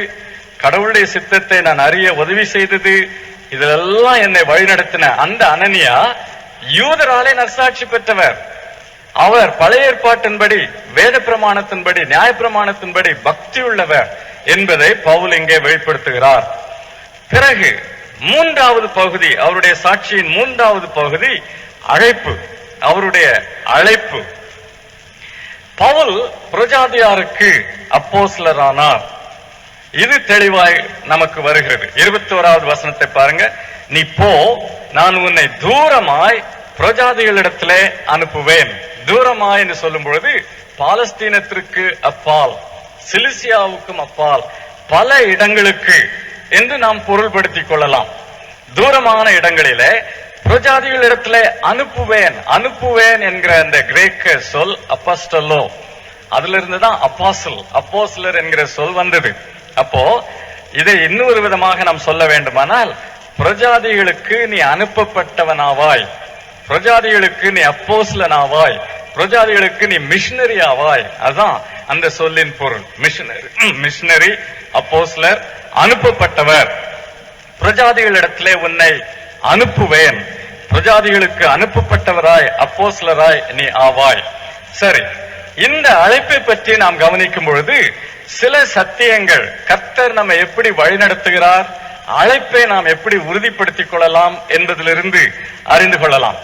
கடவுளுடைய சித்தத்தை நான் அறிய உதவி செய்தது, இதெல்லாம் என்னை வழிநடத்தின அந்த அனனியா யூதராலே நற்சாட்சி பெற்றவர். அவர் பழைய ஏற்பாட்டின்படி, வேத பிரமாணத்தின்படி, நியாய பிரமாணத்தின்படி பக்தி உள்ளவர் என்பதை பவுல் இங்கே வெளிப்படுத்துகிறார். பிறகு 3வது பகுதி, அவருடைய சாட்சியின் 3வது பகுதி அழைப்பு, அவருடைய அழைப்பு. பவுல் புரஜாதியாருக்கு அப்போஸ்தலரானார். இது தெளிவாய் நமக்கு வருகிறது. 21வது வசனத்தை பாருங்க, நீ போ, நான் உன்னை தூரமாய் புரஜாதிகளிடத்திலே அனுப்புவேன். தூரமாய் என்று சொல்லும் பொழுது பாலஸ்தீனத்திற்கு அப்பால், சிலிசியாவுக்கும் அப்பால் பல இடங்களுக்கு என்று நாம் பொருள்படுத்திக் கொள்ளலாம். தூரமான இடங்களிலே புரஜாதிகளிடத்திலே அனுப்புவேன். அனுப்புவேன் என்கிற அந்த கிரேக்க சொல் அப்போஸ்டலோ, அதுல இருந்துதான் அப்போஸ்லர் என்கிற சொல் வந்தது. அப்போ இதை இன்னொரு விதமாக நாம் சொல்ல வேண்டுமானால், புரஜாதிகளுக்கு நீ அனுப்பப்பட்டவனாவாய், புரஜாதிகளுக்கு நீ அப்போஸ்லனாவாய், புரஜாதிகளுக்கு நீ மிஷனரி ஆவாய். அதுதான் அந்த சொல்லின் பொருள். மிஷனரி, அப்போஸ்லர், அனுப்பப்பட்டவர். புரஜாதிகளிடத்திலே உன்னை அனுப்புவேன், புரஜாதிகளுக்கு அனுப்பப்பட்டவராய், அப்போஸ்லராய் நீ ஆவாய். சரி, இந்த அழைப்பை பற்றி நாம் கவனிக்கும் பொழுது சில சத்தியங்கள், கர்த்தர் நம்மை எப்படி வழிநடத்துகிறார், அழைப்பை நாம் எப்படி உறுதிப்படுத்திக் கொள்ளலாம் என்பதிலிருந்து அறிந்து கொள்ளலாம்.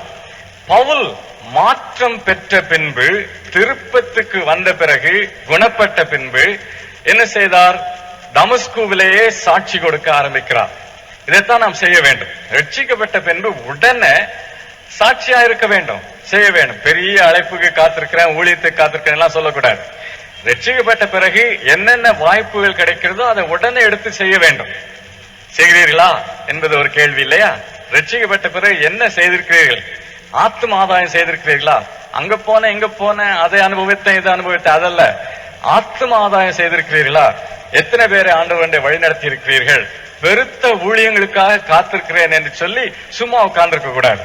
பவுல் மாற்றம் பெற்ற பின்பு, திருப்பத்துக்கு வந்த பிறகு, குணப்பட்ட பின்பு என்ன செய்தார்? தமஸ்குவிலேயே சாட்சி கொடுக்க ஆரம்பிக்கிறார். இதைத்தான் நாம் செய்ய வேண்டும். ரட்சிக்கப்பட்ட பின்பு உடனே சாட்சியா இருக்க வேண்டும், செய்ய வேண்டும். பெரிய அழைப்புக்கு காத்திருக்கிறேன், ஊழியத்தை காத்திருக்கிறேன் எல்லாம் சொல்லக்கூடாது. ரட்சிக்கப்பட்ட பிறகு என்னென்ன வாய்ப்புகள் கிடைக்கிறதோ அதை உடனே எடுத்து செய்ய வேண்டும். செய்கிறீர்களா என்பது ஒரு கேள்வி இல்லையா? ரட்சிக்கப்பட்ட பிறகு என்ன செய்திருக்கிறீர்கள்? ஆத்தும ஆதாயம் செய்திருக்கிறீர்களா? அங்க போன இங்க போன, அதை அனுபவித்தேன் இதை அனுபவித்தேன், அதல்ல. ஆத்தும ஆதாயம் செய்திருக்கிறீர்களா? எத்தனை பேரை ஆண்டவரை வழி நடத்தி இருக்கிறீர்கள்? பெருத்த ஊழியங்களுக்காக காத்திருக்கிறேன் என்று சொல்லி சும்மா உட்கார்ந்துருக்க கூடாது.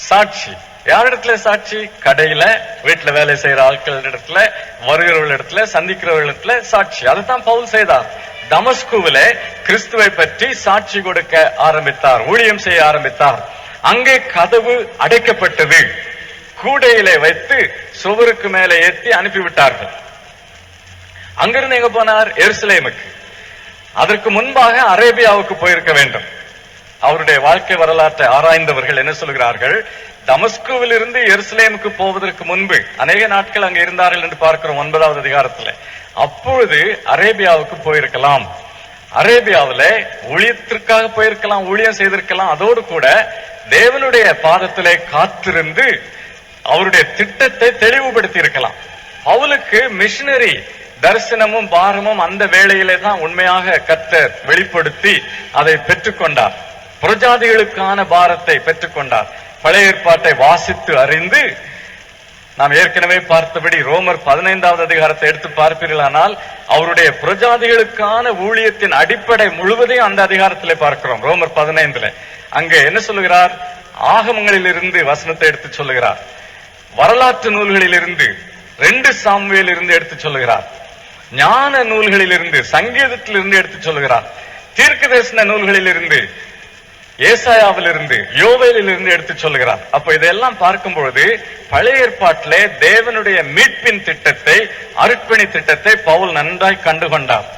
சாட்சி யாரிடத்துல? சாட்சி கடையில, வீட்டுல வேலை செய்யற ஆட்கள் இடத்துல, வருகிறவர்கள் இடத்துல, சந்திக்கிறவர்கள் இடத்துல சாட்சி. அதைத்தான் பவுல் செய்தார். தமஸ்குவிலே கிறிஸ்துவை பற்றி சாட்சி கொடுக்க ஆரம்பித்தார், ஊழியம் செய்ய ஆரம்பித்தார். அங்கே கதவு அடைக்கப்பட்டது. கூடையிலே வைத்து சுவருக்கு மேலே ஏற்றி அனுப்பிவிட்டார்கள். அங்கிருந்து எங்க போனார்? எருசலேமுக்கு. அதற்கு முன்பாக அரேபியாவுக்கு போயிருக்க வேண்டும். அவருடைய வாழ்க்கை வரலாற்றை ஆராய்ந்தவர்கள் என்ன சொல்கிறார்கள்? தமஸ்குவில் இருந்து எருசலேமுக்கு போவதற்கு முன்பு அநேக நாட்கள் அங்கே இருந்தார்கள் என்று பார்க்கிறோம் 9வது அதிகாரத்தில். அப்பொழுது அரேபியாவுக்கு போயிருக்கலாம். அரேபியாவில ஊழியத்திற்காக போயிருக்கலாம், ஊழியம் செய்திருக்கலாம். அதோடு கூட தேவனுடைய பாதத்திலே காத்திருந்து அவருடைய திட்டத்தை தெளிவுபடுத்தி இருக்கலாம். பவுலுக்கு மிஷனரி தரிசனமும் பாரமும் அந்த வேளையிலே தான் உண்மையாக கர்த்தர் வெளிப்படுத்தி அதை பெற்றுக்கொண்டார். புரஜாதிகளுக்கான பாரத்தை பெற்றுக்கொண்டார். பழைய ஏற்பாட்டை வாசித்து அறிந்து, நாம் ஏற்கனவே பார்த்தபடி ரோமர் 15வது அதிகாரத்தை எடுத்து பார்ப்பீர்களானால் அவருடைய புரஜாதிகளுக்கான ஊழியத்தின் அடிப்படை முழுவதையும் அந்த அதிகாரத்திலே பார்க்கிறோம். ரோமர் 15 அங்கே என்ன சொல்லுகிறார்? ஆகமங்களில் இருந்து வசனத்தை எடுத்து சொல்லுகிறார். வரலாற்று நூல்களில் இருந்து 2 சாமுவேல் இருந்து எடுத்து சொல்லுகிறார். ஞான நூல்களில் இருந்து, சங்கீதத்திலிருந்து எடுத்து சொல்லுகிறார். தீர்க்க தரிசன நூல்களில் இருந்து, ஏசாயாவில் இருந்து, யோவேலில் இருந்து எடுத்து சொல்லுகிறார். அப்ப இதெல்லாம் பார்க்கும் பொழுது பழைய ஏற்பாட்டிலே தேவனுடைய மீட்பின் திட்டத்தை, அர்ப்பணி திட்டத்தை பவுல் நன்றாய் கண்டுகொண்டார்.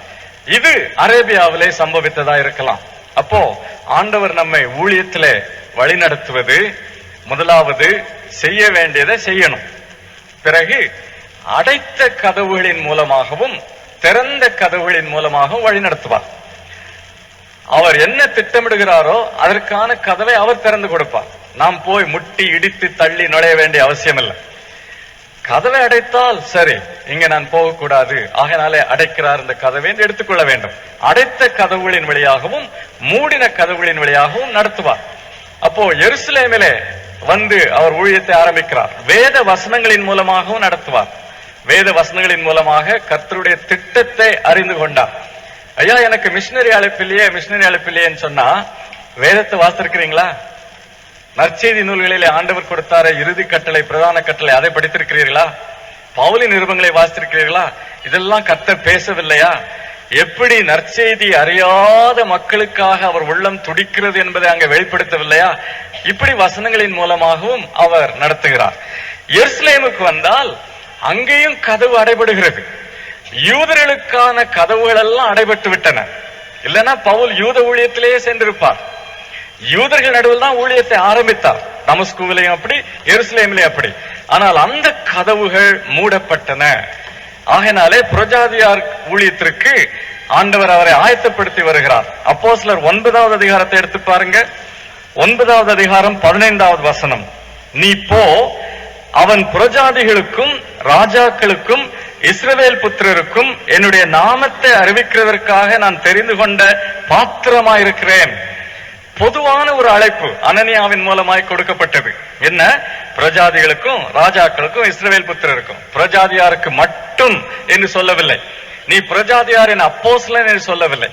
இது அரேபியாவிலே சம்பவித்ததா இருக்கலாம். அப்போ ஆண்டவர் நம்மை ஊழியத்திலே வழி நடத்துவது, முதலாவது செய்ய வேண்டியதை செய்யணும். பிறகு அடைத்த கதவுகளின் மூலமாகவும் திறந்த கதவுகளின் மூலமாகவும் வழி நடத்துவார். அவர் என்ன திட்டமிடுகிறாரோ அதற்கான கதவை அவர் திறந்து கொடுப்பார். நாம் போய் முட்டி இடித்து தள்ளி நுழைய வேண்டிய அவசியம் இல்லை. கதவை அடைத்தால் சரி, இங்க நான் போகக்கூடாது, ஆகையினாலே அடைக்கிறார் இந்த கதவை எடுத்துக்கொள்ள வேண்டும். அடைத்த கதவுகளின் வழியாகவும் மூடின கதவுகளின் வழியாகவும் நடத்துவார். அப்போ எருசலேமிலே வந்து அவர் ஊழியத்தை ஆரம்பிக்கிறார். வேத வசனங்களின் மூலமாகவும் நடத்துவார். வேத வசனங்களின் மூலமாக கர்த்தருடைய திட்டத்தை அறிந்து கொண்டார். ஐயா, எனக்கு மிஷினரி அழைப்பில்லையேன்னு சொன்னா, வேதத்தை வாசித்திருக்கிறீங்களா? நற்செய்தி நூல்களிலே ஆண்டவர் கொடுத்தார இறுதி கட்டளை, பிரதான கட்டளை, அதை படித்திருக்கிறீர்களா? பவுலின் நிருபங்களை வாசித்திருக்கிறீர்களா? இதெல்லாம் கர்த்தர் பேசவில்லையா? எப்படி நற்செய்தி அறியாத மக்களுக்காக அவர் உள்ளம் துடிக்கிறது என்பதை அங்கே வெளிப்படுத்தவில்லையா? இப்படி வசனங்களின் மூலமாகவும் அவர் நடத்துகிறார். எருசலேமுக்கு வந்தால் அங்கேயும் கதவு அடைபடுகிறது. யூதர்களுக்கான கதவுகள் எல்லாம் அடைபட்டு விட்டன. இல்லைன்னா பவுல் யூத ஊழியத்திலேயே சென்றிருப்பார். யூதர்கள் நடுவில் தான் ஊழியத்தை ஆரம்பித்தார். தமஸ்குவிலையும் அப்படி, எருசலேமிலையும் அப்படி. ஆனால் அந்த கதவுகள் மூடப்பட்டன. ஆகையினாலே புரஜாதியார் ஊழியத்திற்கு ஆண்டவர் அவரை ஆயத்தப்படுத்தி வருகிறார். அப்போஸ்தலர் 9வது அதிகாரத்தை எடுத்து பாருங்க. 9வது அதிகாரம் 15வது வசனம். நீ போ, அவன் புறஜாதிகளுக்கும் ராஜாக்களுக்கும் இஸ்ரவேல் புத்திரருக்கும் என்னுடைய நாமத்தை அறிவிக்கிறதற்காக நான் தெரிந்து கொண்ட பாத்திரமாயிருக்கிறேன். பொதுவான ஒரு அழைப்பு அனனியாவின் மூலமாய் கொடுக்கப்பட்டது. என்ன? பிரஜாதிகளுக்கும் ராஜாக்களுக்கும் இஸ்ரவேல் புத்திரருக்கும். பிரஜாதியாருக்கு மட்டும் என்று சொல்லவில்லை. நீ பிரஜாதியாரின் அப்போஸ்தலன் என்று சொல்லவில்லை.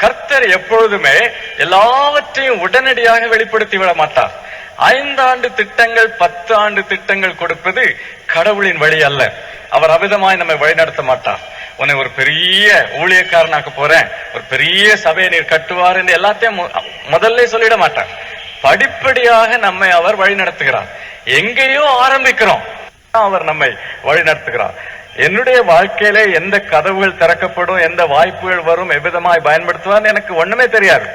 கர்த்தர் எப்பொழுதுமே எல்லாவற்றையும் உடனடியாக வெளிப்படுத்தி விட மாட்டார். 5 ஆண்டு திட்டங்கள் 10 ஆண்டு திட்டங்கள் கொடுப்பது கடவுளின் வழி அல்ல. அவர் அவிதமாய் நம்மை வழிநடத்த மாட்டார். உன்னை ஒரு பெரிய ஊழியக்காரனாக்க போறேன், ஒரு பெரிய சபையை நீர் கட்டுவார் என்று எல்லாத்தையும் முதல்ல சொல்லிட மாட்டார். படிப்படியாக நம்மை அவர் வழி நடத்துகிறார். எங்கேயோ ஆரம்பிக்கிறோம், அவர் நம்மை வழி நடத்துகிறார். என்னுடைய வாழ்க்கையில எந்த கதவுகள் திறக்கப்படும், எந்த வாய்ப்புகள் வரும், எவ்விதமாய் பயன்படுத்துவார் எனக்கு ஒண்ணுமே தெரியாது.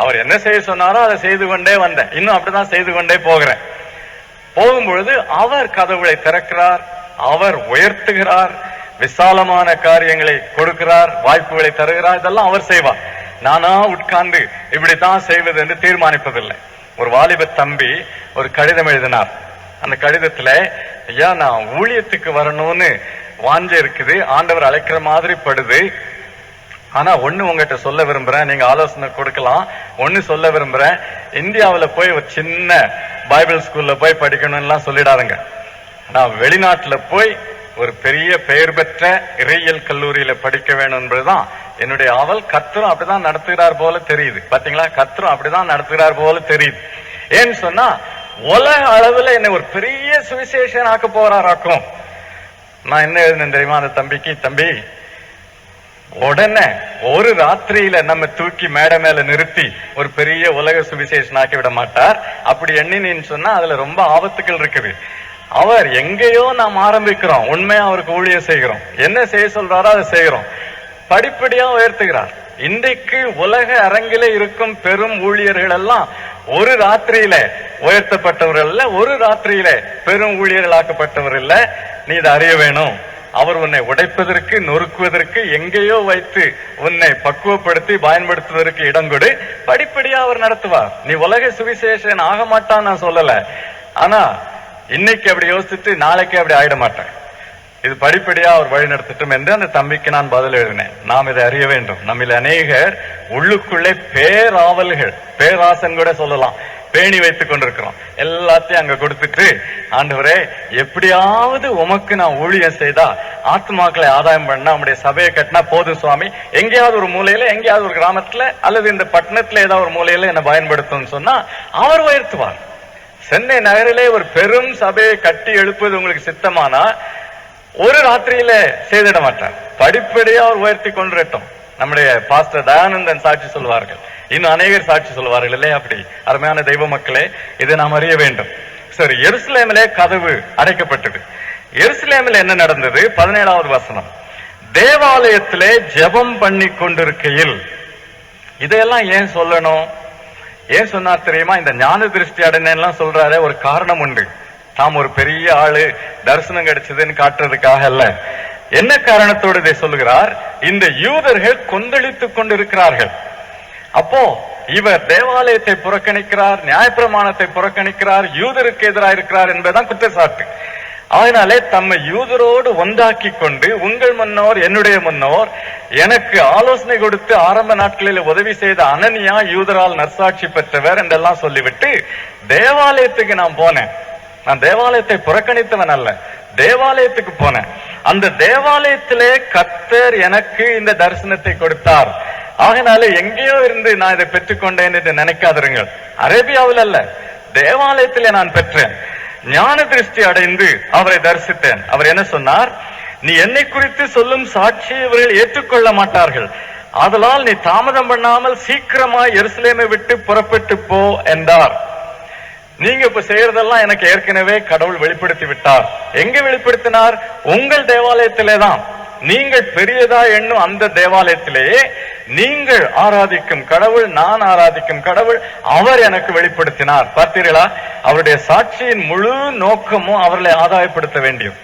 அவர் என்ன செய்ய சொன்னாரோ அதை செய்து கொண்டே வந்தேன். இன்னும் அப்படிதான் செய்து கொண்டே போகிறேன். போகும்பொழுது அவர் கதவுகளை திறக்கிறார், அவர் உயர்த்துகிறார், விசாலமான காரியங்களை கொடுக்கிறார், வாய்ப்புகளை தருகிறார். இதெல்லாம் அவர் செய்வார். நானா உட்கார்ந்து இப்படித்தான் செய்வது என்று தீர்மானிப்பதில்லை. ஒரு வாலிப தம்பி ஒரு கடிதம் எழுதினார். அந்த கடிதத்துல, ஐயா நான் ஊழியத்துக்கு வரணும்னு வாஞ்ச இருக்குது, ஆண்டவர் அழைக்கிற மாதிரி படுது. ஆனா ஒண்ணு உங்ககிட்ட சொல்ல விரும்புறேன், நீங்க ஆலோசனை கொடுக்கலாம். ஒண்ணு சொல்ல விரும்புறேன், இந்தியாவில போய் ஒரு சின்ன பைபிள் ஸ்கூல்ல போய் படிக்கணும்லாம் சொல்லிடாதுங்க. நான் வெளிநாட்டுல போய் ஒரு பெரிய பெயர் பெற்ற இறையியல் கல்லூரியில படிக்க வேணும் என்பதுதான் என்னுடைய ஆவல். கர்த்தரும் அப்படிதான் நடத்துகிறார் போல தெரியுது. பாத்தீங்களா, கர்த்தரும் அப்படிதான் நடத்துகிறார் போல தெரியுது. ஏன்னு சொன்னா உலக அளவுல என்ன ஒரு பெரிய சுவிசேஷன் ஆக்க போறாராக்கும். நான் என்ன எழுதுனேன் தெரியுமா அந்த தம்பிக்கு? தம்பி, உடனே ஒரு ராத்திரியில நம்ம தூக்கி மேடை மேல நிறுத்தி ஒரு பெரிய உலக சுவிசேஷன் ஆக்கி விட மாட்டார். அப்படி எண்ணினு சொன்னா அதுல ரொம்ப ஆபத்துக்கள் இருக்குது. அவர் எங்கேயோ நாம் ஆரம்பிக்கிறோம், உண்மையா அவருக்கு ஊழியம் செய்கிறோம், என்ன செய்ய சொல்றாரோ அதை செய்கிறோம், படிப்படியா உயர்த்துகிறார். இன்றைக்கு உலக அரங்கிலே இருக்கும் பெரும் ஊழியர்கள் எல்லாம் ஒரு ராத்திரியில உயர்த்தப்பட்டவர்கள் இல்ல, ஒரு ராத்திரியில பெரும் ஊழியர்களாக்கப்பட்டவர் இல்ல. நீ இதை அறிய வேணும். அவர் உன்னை உடைப்பதற்கு, நொறுக்குவதற்கு, எங்கேயோ வைத்து உன்னை பக்குவப்படுத்தி பயன்படுத்துவதற்கு இடம் கொடு. படிப்படியா அவர் நடத்துவார். நீ உலக சுவிசேஷன் ஆக மாட்டான்னு நான் சொல்லல, ஆனா இன்னைக்கு அப்படி யோசிச்சுட்டு நாளைக்கு அப்படி ஆயிட மாட்டேன். இது படிப்படியா அவர் வழி நடத்தட்டும் என்று அந்த தம்பிக்கு நான் பதில் எழுதினேன். நாம் இதை அறிய வேண்டும். நம்மில் அநேகர் உள்ளுக்குள்ளே பேராவல்கள், பேராசன் கூட சொல்லலாம், பேணி வைத்துக் கொண்டிருக்கிறோம். எல்லாத்தையும் அங்க கொடுத்துட்டு, ஆண்டவரே எப்படியாவது உமக்கு நான் ஊழியம் செய்தா, ஆத்மாக்களை ஆதாயம் பண்ணா, நம்முடைய சபையை கட்டினா போதும் சுவாமி, எங்கேயாவது ஒரு மூலையில, எங்கேயாவது ஒரு கிராமத்துல அல்லது இந்த பட்டணத்துல ஏதாவது ஒரு மூலையில என்ன பயன்படுத்தும் சொன்னா அவர் உயர்த்துவார். சென்னை நகரிலே ஒரு பெரும் சபையை கட்டி எழுப்புவது உங்களுக்கு சித்தமானா ஒரு ராத்திரியில செய்திட மாட்டார். படிப்படியா அவர் உயர்த்தி கொண்டிருட்டோம். நம்முடைய பாஸ்டர் தயானந்தன் சாட்சி சொல்வார்கள், இன்னும் அநேகர் சாட்சி சொல்வார்கள் இல்லையா? அப்படி அருமையான தெய்வ மக்களே, இதை நாம் அறிய வேண்டும். சரி, எருசலேமிலே கதவு அடைக்கப்பட்டது. எருசலேமில் என்ன நடந்தது? 17வது வசனம், தேவாலயத்திலே ஜெபம் பண்ணி கொண்டிருக்கையில். இதையெல்லாம் ஏன் சொல்லணும்? ஏன் சொன்னார் தெரியுமா? இந்த ஞான திருஷ்டி அடைந்தேன்லாம் சொல்றாரு, ஒரு காரணம் உண்டு. தாம் ஒரு பெரிய ஆளு, தரிசனம் கிடைச்சதுன்னு காட்டுறதுக்காக அல்ல. என்ன காரணத்தோடு இதை சொல்லுகிறார்? இந்த யூதர்கள் கொந்தளித்துக் கொண்டிருக்கிறார்கள். அப்போ இவர் தேவாலயத்தை புறக்கணிக்கிறார், நியாயப்பிரமாணத்தை புறக்கணிக்கிறார், யூதருக்கு எதிராக இருக்கிறார் என்பதுதான் குற்றச்சாட்டு. அதனாலே தம்மை யூதரோடு ஒன்றாக்கி கொண்டு, உங்கள் முன்னோர் என்னுடைய முன்னோர், எனக்கு ஆலோசனை கொடுத்து ஆரம்ப நாட்களில் உதவி செய்த அனனியா யூதரால் நற்சாட்சி பெற்றவர் என்றெல்லாம் சொல்லிவிட்டு தேவாலயத்துக்கு நான் போனேன். நான் தேவாலயத்தை புறக்கணித்தவன் அல்ல, தேவாலயத்துக்கு போனேன். அந்த தேவாலயத்திலே கர்த்தர் எனக்கு இந்த தரிசனத்தை கொடுத்தார். ஆகினால எங்கேயோ இருந்து நான் இதை பெற்றுக்கொண்டேன் என்று நினைக்காதிருங்கள். அரேபியாவில் அல்ல, தேவாலயத்திலே நான் பெற்றேன். ஞான திருஷ்டி அடைந்து அவரை தரிசித்தேன். அவர் என்ன சொன்னார்? நீ என்னை குறித்து சொல்லும் சாட்சியை இவர்கள் ஏற்றுக்கொள்ள மாட்டார்கள், ஆதலால் நீ தாமதம் பண்ணாமல் சீக்கிரமாய் எருசலேமை விட்டு புறப்பட்டு போ என்றார். நீங்க இப்ப செய்யறதெல்லாம் எனக்கு ஏற்கனவே கடவுள் வெளிப்படுத்தி விட்டார். எங்க வெளிப்படுத்தினார்? உங்கள் தேவாலயத்திலே தான். நீங்கள் பெரியதா எண்ணும் அந்த தேவாலயத்திலேயே நீங்கள் ஆராதிக்கும் கடவுள், நான் ஆராதிக்கும் கடவுள், அவர் எனக்கு வெளிப்படுத்தினார். பார்த்தீர்களா? அவருடைய சாட்சியின் முழு நோக்கமும் அவர்களை ஆதாயப்படுத்த வேண்டும்.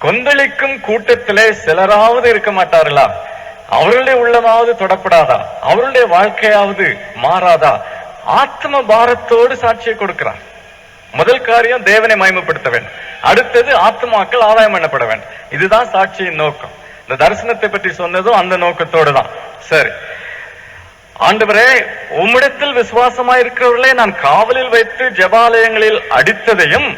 கொந்தளிக்கும் கூட்டத்திலே சிலராவது இருக்க மாட்டார்களா? அவர்களுடைய உள்ளமாவது தொடப்படாதா? அவருடைய வாழ்க்கையாவது மாறாதா? ஆத்ம பாரத்தோடு சாட்சியை கொடுக்கிறார். முதல் காரியம் தேவனை மகிமைப்படுத்த வேண்டும். அடுத்தது ஆத்மாக்கள் ஆதாயம் பண்ணப்பட வேண்டும். இதுதான் சாட்சியின் நோக்கம். இந்த தரிசனத்தை பற்றி சொன்னதும் அந்த நோக்கத்தோடு தான். சரி, ஆண்டவரே, உம்மிடத்தில் விசுவாசமாயிருக்கிறவர்களே நான் காவலில் வைத்து ஜெபாலயங்களில் அடித்ததையும்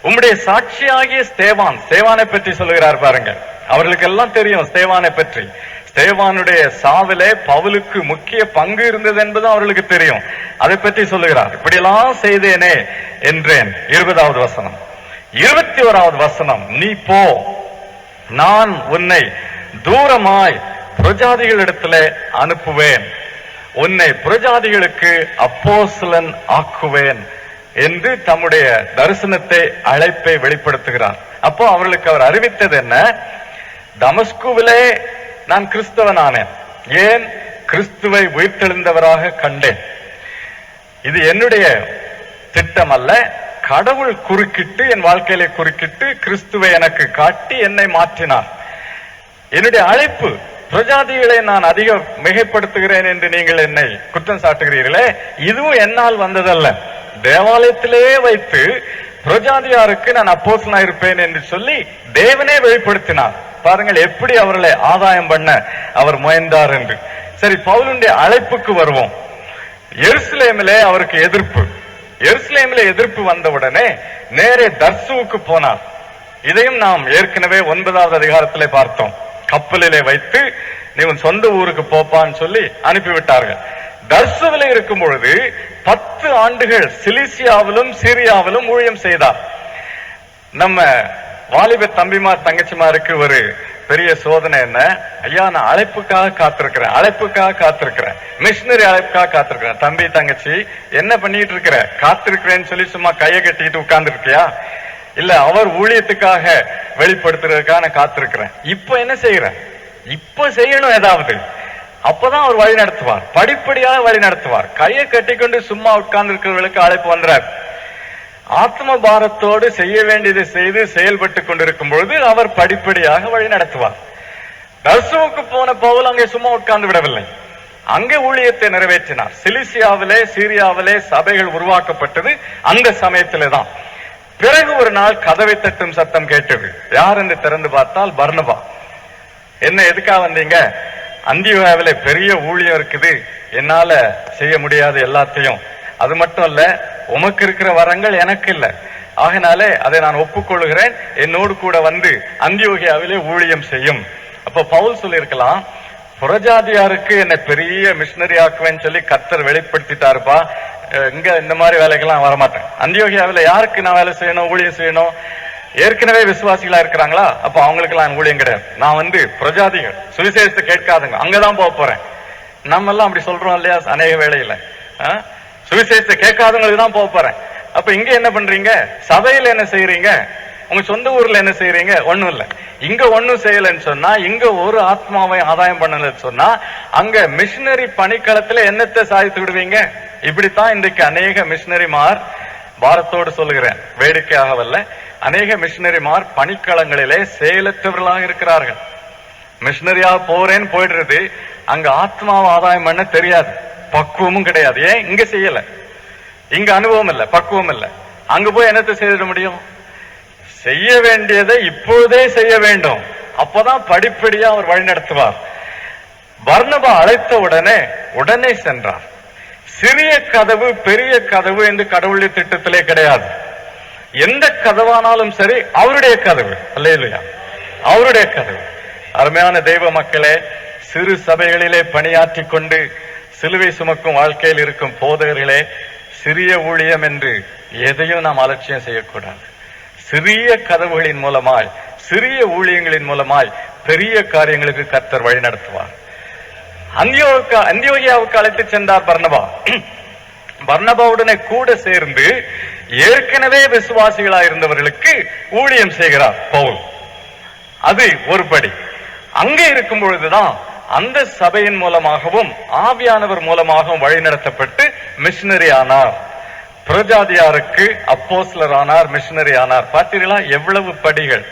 உம்முடைய சாட்சியாகிய ஸ்தேவானை பற்றி சொல்லுகிறார் பாருங்க. அவர்களுக்கெல்லாம் தெரியும் ஸ்தேவானை பற்றி. ஸ்தேவானுடைய சாவிலே பவுலுக்கு முக்கிய பங்கு இருந்தது என்பது அவர்களுக்கு தெரியும். அதை பற்றி சொல்லுகிறார். இப்படியெல்லாம் செய்தேனே என்றேன். 20வது வசனம். 21வது வசனம், நீ போ, நான் உன்னை தூரமாய் புரஜாதிகளிடத்திலே அனுப்புவேன், உன்னை புரஜாதிகளுக்கு அப்போஸ்தலன் ஆக்குவேன் என்று தம்முடைய தரிசனத்தை, அழைப்பை வெளிப்படுத்துகிறார். அப்போ அவர்களுக்கு அவர் அறிவித்தது என்ன? தமஸ்குவிலே நான் கிறிஸ்தவனானேன். ஏன்? கிறிஸ்துவை உயிர்த்தெழுந்தவராக கண்டேன். இது என்னுடைய திட்டம் அல்ல, கடவுள் குறுக்கிட்டு, என் வாழ்க்கையிலே குறுக்கிட்டு கிறிஸ்துவை எனக்கு காட்டி என்னை மாற்றினார். என்னுடைய அழைப்பு. பிரஜாதிகளை நான் அதிக மிகைப்படுத்துகிறேன் என்று நீங்கள் என்னை குற்றம் சாட்டுகிறீர்களே, இதுவும் என்னால் வந்ததல்ல. தேவாலயத்திலே வைத்து பிரஜாதியாருக்கு நான் அப்போஸ்தலனா இருப்பேன் என்று சொல்லி தேவனே வெளிப்படுத்தினார். பாருங்கள் எப்படி அவர்களை ஆதாயம் பண்ண அவர் முயன்றார் என்று. சரி, பவுலுடைய அழைப்புக்கு வருவோம். எருசலேமிலே அவருக்கு எதிர்ப்பு. எருசலேமிலே எதிர்ப்பு வந்தவுடனே நேரே தர்சுவுக்கு போனார். இதையும் நாம் ஏற்கனவே 9வது அதிகாரத்திலே பார்த்தோம். கப்பலிலே வைத்து நீ உன் சொந்த ஊருக்கு போப்பான்னு சொல்லி அனுப்பிவிட்டார்கள். தர்சுவிலே இருக்கும் பொழுது 10 ஆண்டுகள் சிலிசியாவிலும் சீரியாவிலும் ஊழியம் செய்தார். நம்ம வாலிப தம்பிமார் தங்கச்சிமாருக்கு ஒரு பெரிய சோதனை என்ன? ஐயா, நான் அழைப்புக்காக காத்திருக்கிறேன், மிஷினரி அழைப்புக்காக காத்திருக்கிறேன். தம்பி தங்கச்சி, என்ன பண்ணிட்டு இருக்கிற? காத்திருக்கிறேன்னு சொல்லி சும்மா கையை கட்டிட்டு உட்கார்ந்து இருக்கியா? இல்ல, அவர் ஊழியத்துக்காக வெளிப்படுத்துறதுக்காக நான் காத்திருக்கிறேன். இப்ப என்ன செய்யறேன்? இப்ப செய்யணும் ஏதாவது. அப்பதான் அவர் வழி நடத்துவார், படிப்படியாக வழி நடத்துவார். கையை கட்டிக்கொண்டு சும்மா உட்கார்ந்து இருக்கிறவர்களுக்கு அழைப்பு வந்துறார். ஆத்ம பாரத்தோடு செய்ய வேண்டியதை செய்து செயல்பட்டு கொண்டிருக்கும் பொழுது அவர் படிப்படியாக வழி நடத்துவார். தர்சுவுக்கு போன பவுல் அங்கே சும்மா உட்கார்ந்து விடவில்லை, அங்கே ஊழியத்தை நிறைவேற்றினார். சிலிசியாவிலே சீரியாவிலே சபைகள் உருவாக்கப்பட்டது அந்த சமயத்திலே தான். பிறகு ஒரு நாள் கதவை தட்டும் சத்தம் கேட்டது. யார் என்று திறந்து பார்த்தால் பர்னபா. என்ன, எதுக்காக வந்தீங்க? அந்தியோகியாவிலே பெரிய ஊழியம் இருக்குது, என்னால செய்ய முடியாது எல்லாத்தையும். அது மட்டும் இல்ல, உமக்கு இருக்கிற வரங்கள் எனக்கு இல்லை, ஆகினாலே அதை நான் ஒப்புக்கொள்கிறேன், என்னோடு கூட வந்து அந்தியோகியாவிலே ஊழியம் செய்யும். அப்ப பவுல் சொல்லி இருக்கலாம், புறஜாதியாருக்கு என்னை பெரிய மிஷினரி ஆக்குவேன்னு சொல்லி கர்த்தர் வெளிப்படுத்திட்டாருப்பா, இங்க இந்த மாதிரி வேலைக்கெல்லாம் வரமாட்டேன். அந்தியோகியாவில யாருக்கு நான் வேலை செய்யணும், ஊழியம் செய்யணும்? ஏற்கனவே விசுவாசிகளா இருக்கிறாங்களா? அப்ப அவங்களுக்கு எல்லாம் ஊழியம் கிடையாது. நான் வந்து பிரஜாதிகள், சுவிசேஷத்தை கேட்காதுங்க, அங்கதான் போக போறேன். நம்ம எல்லாம் அப்படி சொல்றோம் இல்லையா? அநேக வேளையில சுவிசேஷத்தை கேட்காதவங்களுக்கு தான் போக போறேன். அப்ப இங்க என்ன பண்றீங்க? சபையில என்ன செய்யறீங்க? உங்க சொந்த ஊர்ல என்ன செய்யறீங்க? ஒண்ணும் இல்ல. இங்க ஒண்ணும் செய்யலன்னு சொன்னா, இங்க ஒரு ஆத்மாவை ஆதாயம் பண்ணலன்னு சொன்னா, அங்க மிஷினரி பணிக்களத்துல என்னத்தை சாதித்து விடுவீங்க? இப்படித்தான் இன்றைக்கு அநேக மிஷினரிமார், பாரத்தோடு சொல்லுகிறேன், வேடிக்கையாகவல்ல, அநேக மிஷினரிமார் பணிக்களங்களிலே செயலற்றவர்களாக இருக்கிறார்கள். மிஷினரியாக போறேன்னு போயிடுறது, அங்க ஆத்மாவை ஆதாயம் பண்ண தெரியாது, பக்குவமும் கிடையாது. ஏன்? இங்க செய்யல, இங்க அனுபவம் இல்ல, பக்குவம் இல்ல. அங்க போய் என்னத்தை செய்திட முடியும்? செய்ய வேண்டியதை இப்பொழுதே செய்ய வேண்டும். அப்பதான் படிப்படியா அவர் வழி நடத்துவார். பர்னபா அழைத்த உடனே சென்றார். சிறிய கதவு பெரிய கதவு என்று கடவுளுடைய திட்டத்திலே கிடையாது. எந்த கதவானாலும் சரி அவருடைய கதவு. அல்லேலூயா, அவருடைய கதவு. அருமையான தெய்வ மக்களே, சிறு சபைகளிலே பணியாற்றி கொண்டு சிலுவை சுமக்கும் வாழ்க்கையில் இருக்கும் போதகர்களே, சிறிய ஊழியம் என்று எதையும் நாம் அலட்சியம் செய்யக்கூடாது. சிறிய கதவுகளின் மூலமாய், சிறிய ஊழியங்களின் மூலமாய் பெரிய காரியங்களுக்கு கர்த்தர் வழி நடத்துவார். அந்தியோகியாவுக்கு அழைத்து சென்றார் பர்னபா. பர்னபாவுடனே கூட சேர்ந்து ஏற்கனவே விசுவாசிகளா இருந்தவர்களுக்கு ஊழியம் செய்கிறார் பவுல். அது ஒருபடி. அங்கே இருக்கும் பொழுதுதான் அந்த சபையின் மூலமாகவும் ஆவியானவர் மூலமாகவும் வழிநடத்தப்பட்டு மிஷினரி ஆனார். பிரஜாதியாருக்கு அப்போஸ்தலர் ஆனார், மிஷினரி ஆனார். பார்த்தீர்களா எவ்வளவு படிகள்?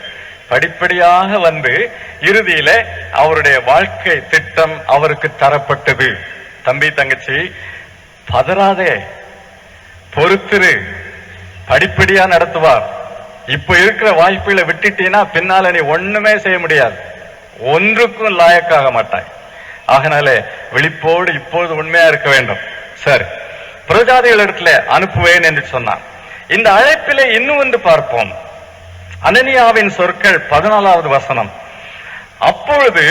படிப்படியாக வந்து இறுதியில அவருடைய வாழ்க்கை திட்டம் அவருக்கு தரப்பட்டது. தம்பி தங்கச்சி, பதறாதே, பொறுத்திரு. படிப்படியா நடத்துவார். இப்ப இருக்கிற வாய்ப்புகளை விட்டுட்டீங்கன்னா பின்னால நீ ஒண்ணுமே செய்ய முடியாது, ஒன்றுக்கும் லாயக்காக மாட்டாய். ஆகனாலே விழிப்போடு இப்போது உண்மையா இருக்க வேண்டும். சரி, பிரஜாதிகளிடத்துல அனுப்புவேன் என்று சொன்னான். இந்த அழைப்பிலே இன்னும் ஒன்று பார்ப்போம். அனனியாவின் சொற்கள் 14வது வசனம். அப்பொழுது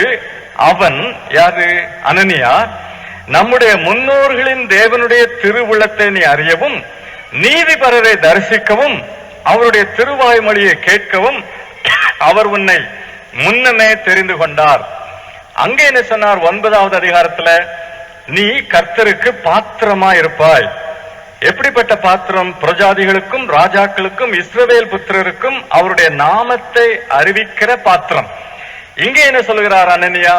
அவன், யாரு? அனனியா, நம்முடைய முன்னோர்களின் தேவனுடைய திருவுள்ளத்தை நீ அறியவும், நீதிபரரை தரிசிக்கவும், அவருடைய திருவாய்மொழியை கேட்கவும் அவர் உன்னை முன்னமே தெரிந்து கொண்டார். அங்கே என்ன சொன்னார்? 9வது அதிகாரத்துல, நீ கர்த்தருக்கு பாத்திரமா இருப்பாய். எப்படிப்பட்ட பாத்திரம்? பிரஜாதிகளுக்கும் ராஜாக்களுக்கும் இஸ்ரவேல் புத்திரருக்கும் அவருடைய நாமத்தை அறிவிக்கிற பாத்திரம். இங்கே என்ன சொல்லுகிறார் அனனியா?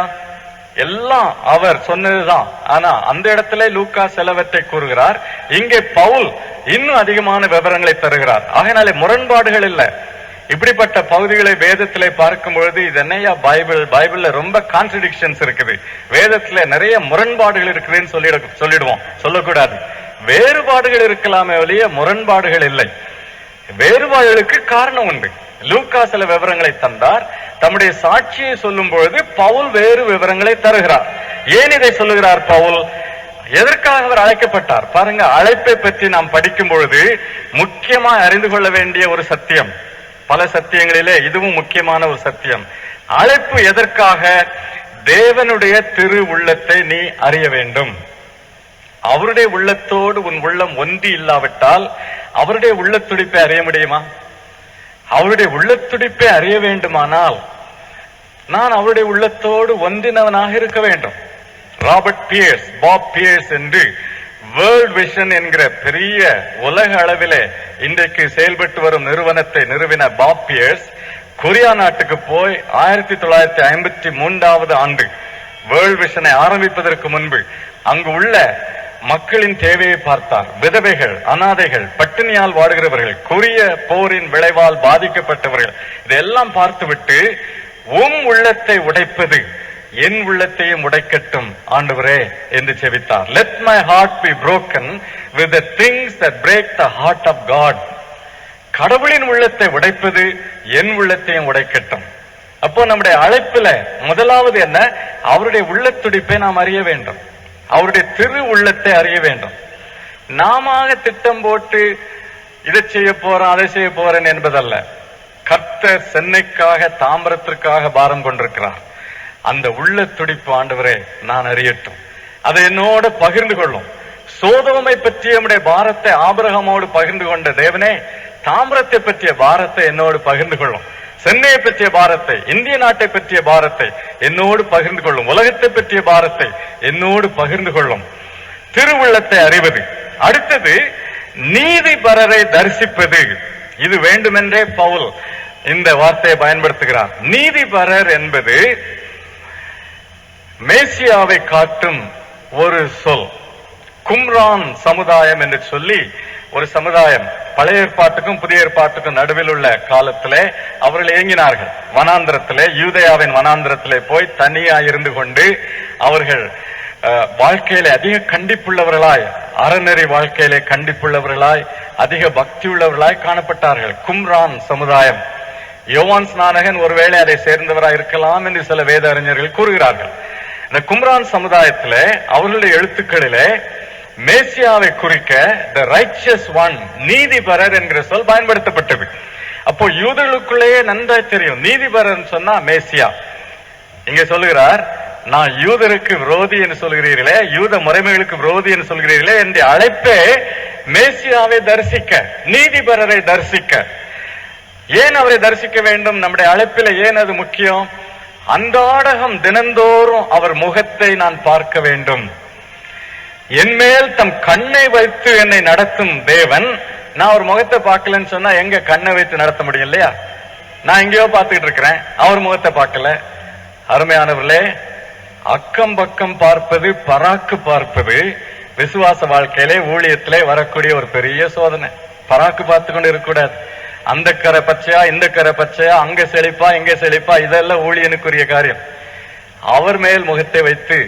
எல்லாம் அவர் சொன்னதுதான். ஆனா அந்த இடத்துல லூக்கா சிலவற்றை கூறுகிறார். இங்கே பவுல் இன்னும் அதிகமான விவரங்களை தருகிறார். ஆகையினாலே முரண்பாடுகள் இல்லை. இப்படிப்பட்ட பகுதிகளை வேதத்திலே பார்க்கும் பொழுது இது என்னையா பைபிள்ல ரொம்ப கான்ட்ரடிக்ஷன்ஸ் இருக்குது, வேதத்துல நிறைய முரண்பாடுகள் இருக்குதுன்னு சொல்லிடுவோம். சொல்லக்கூடாது. வேறுபாடுகள் இருக்கலாமே ஒழிய முரண்பாடுகள் இல்லை. வேறுபாடுகளுக்கு காரணம் உண்டு. லூக்கா சில விவரங்களை தந்தார். தம்முடைய சாட்சியை சொல்லும் பொழுது பவுல் வேறு விவரங்களை தருகிறார். ஏன் இதை சொல்லுகிறார் பவுல்? எதற்காக அவர் அழைக்கப்பட்டார்? பாருங்க, அழைப்பை பற்றி நாம் படிக்கும் பொழுது முக்கியமா அறிந்து கொள்ள வேண்டிய ஒரு சத்தியம், பல சத்தியங்களிலே இதுவும் முக்கியமான ஒரு சத்தியம். அழைப்பு எதற்காக? தேவனுடைய திரு உள்ளத்தை நீ அறிய வேண்டும். அவருடைய உள்ளத்தோடு உன் உள்ளம் ஒன்றி இல்லாவிட்டால் அவருடைய உள்ளத்துடிப்பை அறிய முடியுமா? அவருடைய உள்ளத்துடிப்பை அறிய வேண்டுமானால் நான் அவருடைய உள்ளத்தோடு ஒன்றினவனாக இருக்க வேண்டும். ராபர்ட் பியர்ஸ், பாப் பியர்ஸ் என்று வேர்ல்ட் விஷன் என்கிற பெரிய உலக அளவிலே இன்றைக்கு செயல்பட்டு வரும் நிறுவனத்தை நிறுவின பாப் பியர்ஸ் கொரியா நாட்டுக்கு போய் 1953வது ஆண்டு வேர்ல்ட் விஷனை ஆரம்பிப்பதற்கு முன்பு அங்கு உள்ள மக்களின் தேவையை பார்த்தார். விதவைகள், அனாதைகள், பட்டினியால் வாடுகிறவர்கள், கொரிய போரின் விளைவால் பாதிக்கப்பட்டவர்கள், இதெல்லாம் பார்த்துவிட்டு உள்ளத்தை உடைப்பது என் உள்ளத்தையும் உடைக்கட்டும் ஆண்டவரே என்று செபித்தார். Let my heart be broken with the things that break the heart of God. கடவுளின் உள்ளத்தை உடைப்பது என் உள்ளத்தையும் உடைக்கட்டும். அப்போ நம்முடைய அழைப்பில முதலாவது என்ன? அவருடைய உள்ளத்துடிப்பை நாம் அறிய வேண்டும். அவருடைய திரு உள்ளத்தை அறிய வேண்டும். நாம திட்டம் போட்டு இதை செய்ய போறேன் அதை செய்ய போறேன் என்பதல்ல. கர்த்தர் சென்னைக்காக தாம்பரத்திற்காக பாரம் கொண்டிருக்கிறார். அந்த உள்ள துடிப்பு ஆண்டவரே நான் அறியட்டும், அதை என்னோடு பகிர்ந்து கொள்ளும். சோதோமை பற்றிய நம்முடைய பாரத்தை ஆபிரகாமோடு பகிர்ந்து கொண்ட தேவனே, தாம்பரத்தை பற்றிய பாரத்தை என்னோடு பகிர்ந்து கொள்ளும். சென்னையை பற்றிய பாரத்தை, இந்திய நாட்டை பற்றிய பாரத்தை என்னோடு பகிர்ந்து கொள்ளும். உலகத்தை பற்றிய பாரத்தை என்னோடு பகிர்ந்து கொள்ளும். திருவுள்ளத்தை அறிவது. அடுத்தது நீதிபரரை தரிசிப்பது. இது வேண்டுமென்றே பவுல் இந்த வார்த்தையை பயன்படுத்துகிறார். நீதிபரர் என்பது மேசியாவை காட்டும் ஒரு சொல். கும்ரான் சமுதாயம் என்று சொல்லி ஒரு சமுதாயம் பழைய ஏற்பாட்டுக்கும் புதிய ஏற்பாட்டுக்கும் நடுவில் உள்ள காலத்திலே அவர்கள் இயங்கினார்கள். வனாந்திரத்திலே, யூதேயாவின் வனாந்திரத்திலே போய் தனியா இருந்து கொண்டு அவர்கள் வாழ்க்கையிலே அதிக கண்டிப்புள்ளவர்களாய், அறநெறி வாழ்க்கையிலே கண்டிப்புள்ளவர்களாய், அதிக பக்தி உள்ளவர்களாய் காணப்பட்டார்கள். கும்ரான் சமுதாயம். யோவான் ஸ்நானகன் ஒருவேளை அதை சேர்ந்தவராய் இருக்கலாம் என்று சில வேத அறிஞர்கள் கூறுகிறார்கள். இந்த கும்ரான் சமுதாயத்திலே அவர்களுடைய எழுத்துக்களிலே மேசியாவை குறிக்க த ரைச்சஸ் ஒன், நீதிபரர் என்கிற சொல் பயன்படுத்தப்பட்டது. அப்போ யூதர்களுக்குள்ளேயே நன்றாய் தெரியும், நீதிபரர் சொன்னா மேசியா. இங்க சொல்லுகிறார், நான் யூதருக்கு விரோதி என்று சொல்கிறீர்களே, யூத முறைமைகளுக்கு விரோதி என்று சொல்கிறீர்களே, என்ற அழைப்பே மேசியாவை தரிசிக்க, நீதிபரரை தரிசிக்க. ஏன் அவரை தரிசிக்க வேண்டும்? நம்முடைய அழைப்பில ஏன் அது முக்கியம்? அன்றாடகம் தினந்தோறும் அவர் முகத்தை நான் பார்க்க வேண்டும். என்மேல் தம் கண்ணை வைத்து என்னை நடத்தும் தேவன். நான் ஒரு முகத்தை பார்க்கலன்னு சொன்னா எங்க கண்ணை வைத்து நடத்த முடியும் இல்லையா? நான் எங்கேயோ பார்த்துக்கிட்டு இருக்கிறேன், அவர் முகத்தை பார்க்கல. அருமையானவர்களே, அக்கம் பக்கம் பார்ப்பது, பராக்கு பார்ப்பது விசுவாச வாழ்க்கையிலே ஊழியத்திலே வரக்கூடிய ஒரு பெரிய சோதனை. பராக்கு பார்த்து கொண்டு இருக்கக்கூடாது. அந்த கரை பச்சையா, இந்த கரை பச்சையா, அங்க செழிப்பா இங்க செழிப்பா, இதெல்லாம் ஊழியனுக்குரிய காரியம். அவர் மேல் முகத்தை வைத்து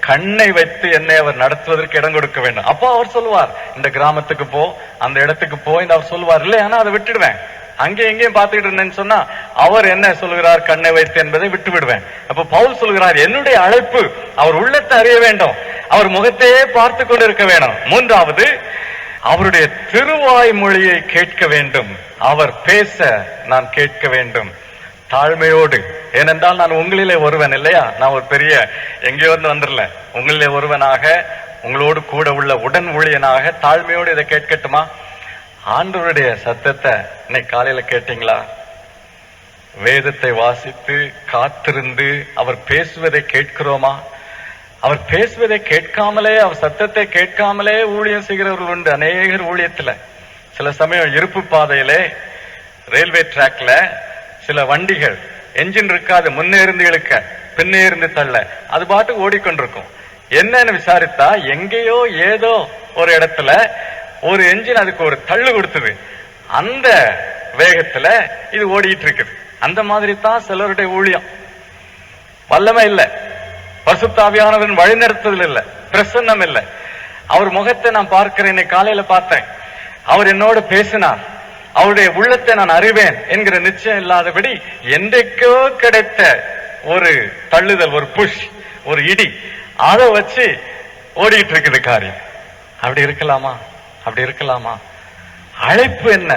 கண்ணை வைத்து என்னை அவர் நடத்துவதற்கு இடம் கொடுக்க வேண்டும். அப்போ அவர் சொல்லுவார், இந்த கிராமத்துக்கு போ, அந்த இடத்துக்கு போ என்று அவர் சொல்லுவார். இல்லை, ஆனா அதை விட்டுடுவேன். அங்கே எங்கேயும் பார்த்துக்கிட்டு இருந்தேன்னு சொன்னா அவர் என்ன சொல்கிறார், கண்ணை வைத்து என்பதை விட்டு விடுவேன். அப்ப பவுல் சொல்கிறார், என்னுடைய அழைப்பு அவர் உள்ளத்தை அறிய வேண்டும், அவர் முகத்தையே பார்த்து கொண்டு இருக்க வேண்டும். மூன்றாவது, அவருடைய திருவாய் மொழியை கேட்க வேண்டும். அவர் பேச நான் கேட்க வேண்டும் தாழ்மையோடு. ஏனென்றால் நான் உங்களிலே ஒருவன் இல்லையா, நான் ஒரு பெரிய எங்கேயோ வந்துடல, உங்களிலே ஒருவனாக, உங்களோடு கூட உள்ள உடன் ஊழியனாக தாழ்மையோடு இதை கேட்கட்டுமா? ஆண்டவருடைய சத்தத்தை இன்னைக்கு காலையில கேட்டீங்களா? வேதத்தை வாசித்து காத்திருந்து அவர் பேசுவதை கேட்கிறோமா? அவர் பேசுவதை கேட்காமலே, அவர் சத்தத்தை கேட்காமலே ஊழியம் செய்கிறவர்கள் உண்டு. அநேகர் ஊழியத்துல சில சமயம் இருப்பு பாதையிலே, ரயில்வே டிராக்ல சில வண்டிகள் என்ஜின் இருக்காது, முன்னே இருந்து இழுக்க பின்னே இருந்து தள்ள, அது பாட்டுக்கு ஓடிக்கொண்டிருக்கும். என்னன்னு விசாரித்தா எங்கேயோ ஏதோ ஒரு இடத்துல ஒரு என்ஜின் அதுக்கு ஒரு தள்ளு கொடுத்தது, அந்த வேகத்துல இது ஓடிட்டு இருக்குது. அந்த மாதிரி தான் சிலருடைய ஊழியம். வல்லமை இல்லை, பரிசுத்த ஆவியானவரின் வழிநடத்துதல் இல்லை, பிரசன்னம் இல்லை. அவர் முகத்தை நான் பார்க்கிறேன், இன்னைக்கு காலையில பார்த்தேன், அவர் என்னோடு பேசினார், அவருடைய உள்ளத்தை நான் அறிவேன் என்கிற நிச்சயம் இல்லாதபடி என்றைக்கோ கிடைத்த ஒரு தள்ளுதல், ஒரு புஷ், ஒரு இடி, அதை வச்சு ஓடிட்டு இருக்குது காரியம். அப்படி இருக்கலாமா? அப்படி இருக்கலாமா? அழைப்பு என்ன?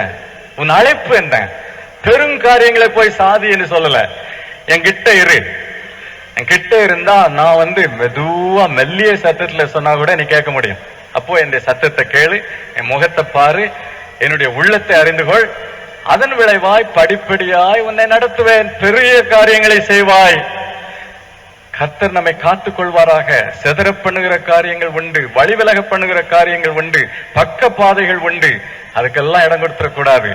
உன் அழைப்பு என்ன? பெரும் காரியங்களை போய் சாதி என்று சொல்லல. என்கிட்ட இரு, என்கிட்ட இருந்தா நான் மெதுவா மெல்லிய சத்தத்துல சொன்னா கூட நீ கேட்க முடியும். அப்போ என் சத்தத்தை கேளு, என் முகத்தை பாரு, என்னுடைய உள்ளத்தை அறிந்து கொள், அதன் விளைவாய் படிப்படியாய் உன்னை நடத்துவேன், பெரிய காரியங்களை செய்வாய். கர்த்தர் நம்மை காத்துக் கொள்வாராக. செதற பண்ணுகிற காரியங்கள் உண்டு, வழிவிலக பண்ணுகிற காரியங்கள் உண்டு, பக்க பாதைகள் உண்டு, அதுக்கெல்லாம் இடம் கொடுத்துடக்கூடாது.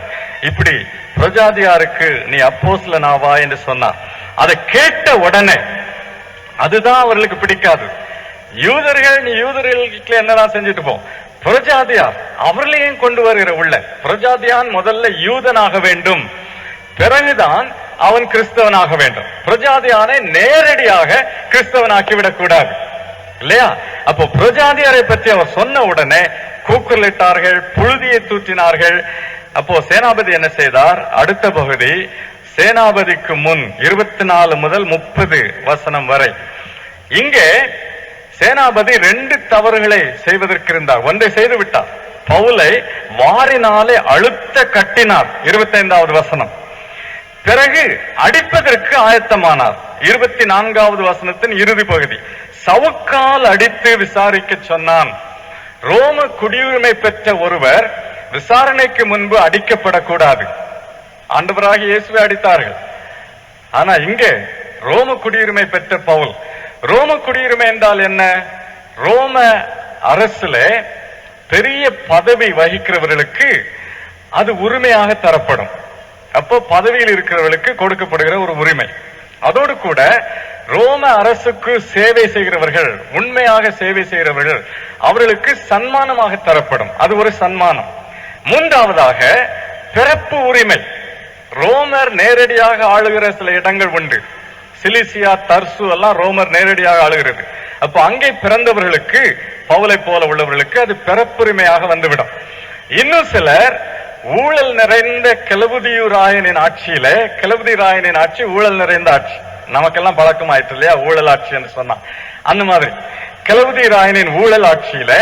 இப்படி பிரஜாதியாருக்கு நீ அப்போஸ்தலனாவா என்று சொன்னார். அதை கேட்ட உடனே அதுதான் அவர்களுக்கு பிடிக்காது. யூதர்கள், நீ யூதர்களுக்கு என்னதான் செஞ்சுட்டு போ, புரஜாதியார் அவர்களையும் கொண்டு வருகிற உள்ள. புரஜாதியான் முதல்ல யூதனாக வேண்டும், பிறகுதான் அவன் கிறிஸ்தவனாக வேண்டும். புரஜாதியானை நேரடியாக கிறிஸ்தவனாக்கிவிடக் கூடாது இல்லையா? அப்போ புரஜாதியாரை பற்றி அவர் சொன்ன உடனே கூக்குரலிட்டார்கள், புழுதியை தூற்றினார்கள். அப்போ சேனாபதி என்ன செய்தார்? அடுத்த பகுதி சேனாபதிக்கு முன் 24 முதல் 30 வசனம் வரை. இங்கே சேனாபதி 2 தவறுகளை செய்வதற்கு இருந்தார். ஒன்றை செய்து விட்டார், பவுலை வாரினாலே அழுத்த கட்டினார், 25வது வசனம். பிறகு அடிப்பதற்கு ஆயத்தமானார், 24வது வசனத்தின் இறுதி பகுதி. சவுக்கால் அடித்து விசாரிக்க சொன்னான். ரோம குடியுரிமை பெற்ற ஒருவர் விசாரணைக்கு முன்பு அடிக்கப்படக்கூடாது. ஆண்டவராகிய இயேசுவை அடித்தார்கள். ஆனா இங்கே ரோம குடியுரிமை பெற்ற பவுல். ரோம குடியுரிமை என்றால் என்ன? ரோம அரசுல பெரிய பதவி வகிக்கிறவர்களுக்கு அது உரிமையாக தரப்படும். அப்போ பதவியில் இருக்கிறவர்களுக்கு கொடுக்கப்படுகிற ஒரு உரிமை. அதோடு கூட ரோம அரசுக்கு சேவை செய்கிறவர்கள், உண்மையாக சேவை செய்கிறவர்கள், அவர்களுக்கு சன்மானமாக தரப்படும். அது ஒரு சன்மானம். மூன்றாவதாக பிறப்பு உரிமை. ரோமர் நேரடியாக ஆளுகிற சில இடங்கள் உண்டு. சிலிசியா, தர்சு எல்லாம் ரோமர் நேரடியாக ஆளுகிறது. அப்போ அங்கே பிறந்தவர்களுக்கு, பவுலை போல உள்ளவர்களுக்கு அது பிறப்புரிமையாக வந்துவிடும். இன்னும் சிலர் ஊழல் நிறைந்த கிளவுதியூராயனின் ஆட்சியில, கிளவுதி ராயனின் ஆட்சி ஊழல் நிறைந்த ஆட்சி, நமக்கெல்லாம் பழக்கம் ஆயிட்டு இல்லையா ஊழல் ஆட்சி என்று சொன்னா. அந்த மாதிரி கிளவுதி ராயனின் ஊழல் ஆட்சியில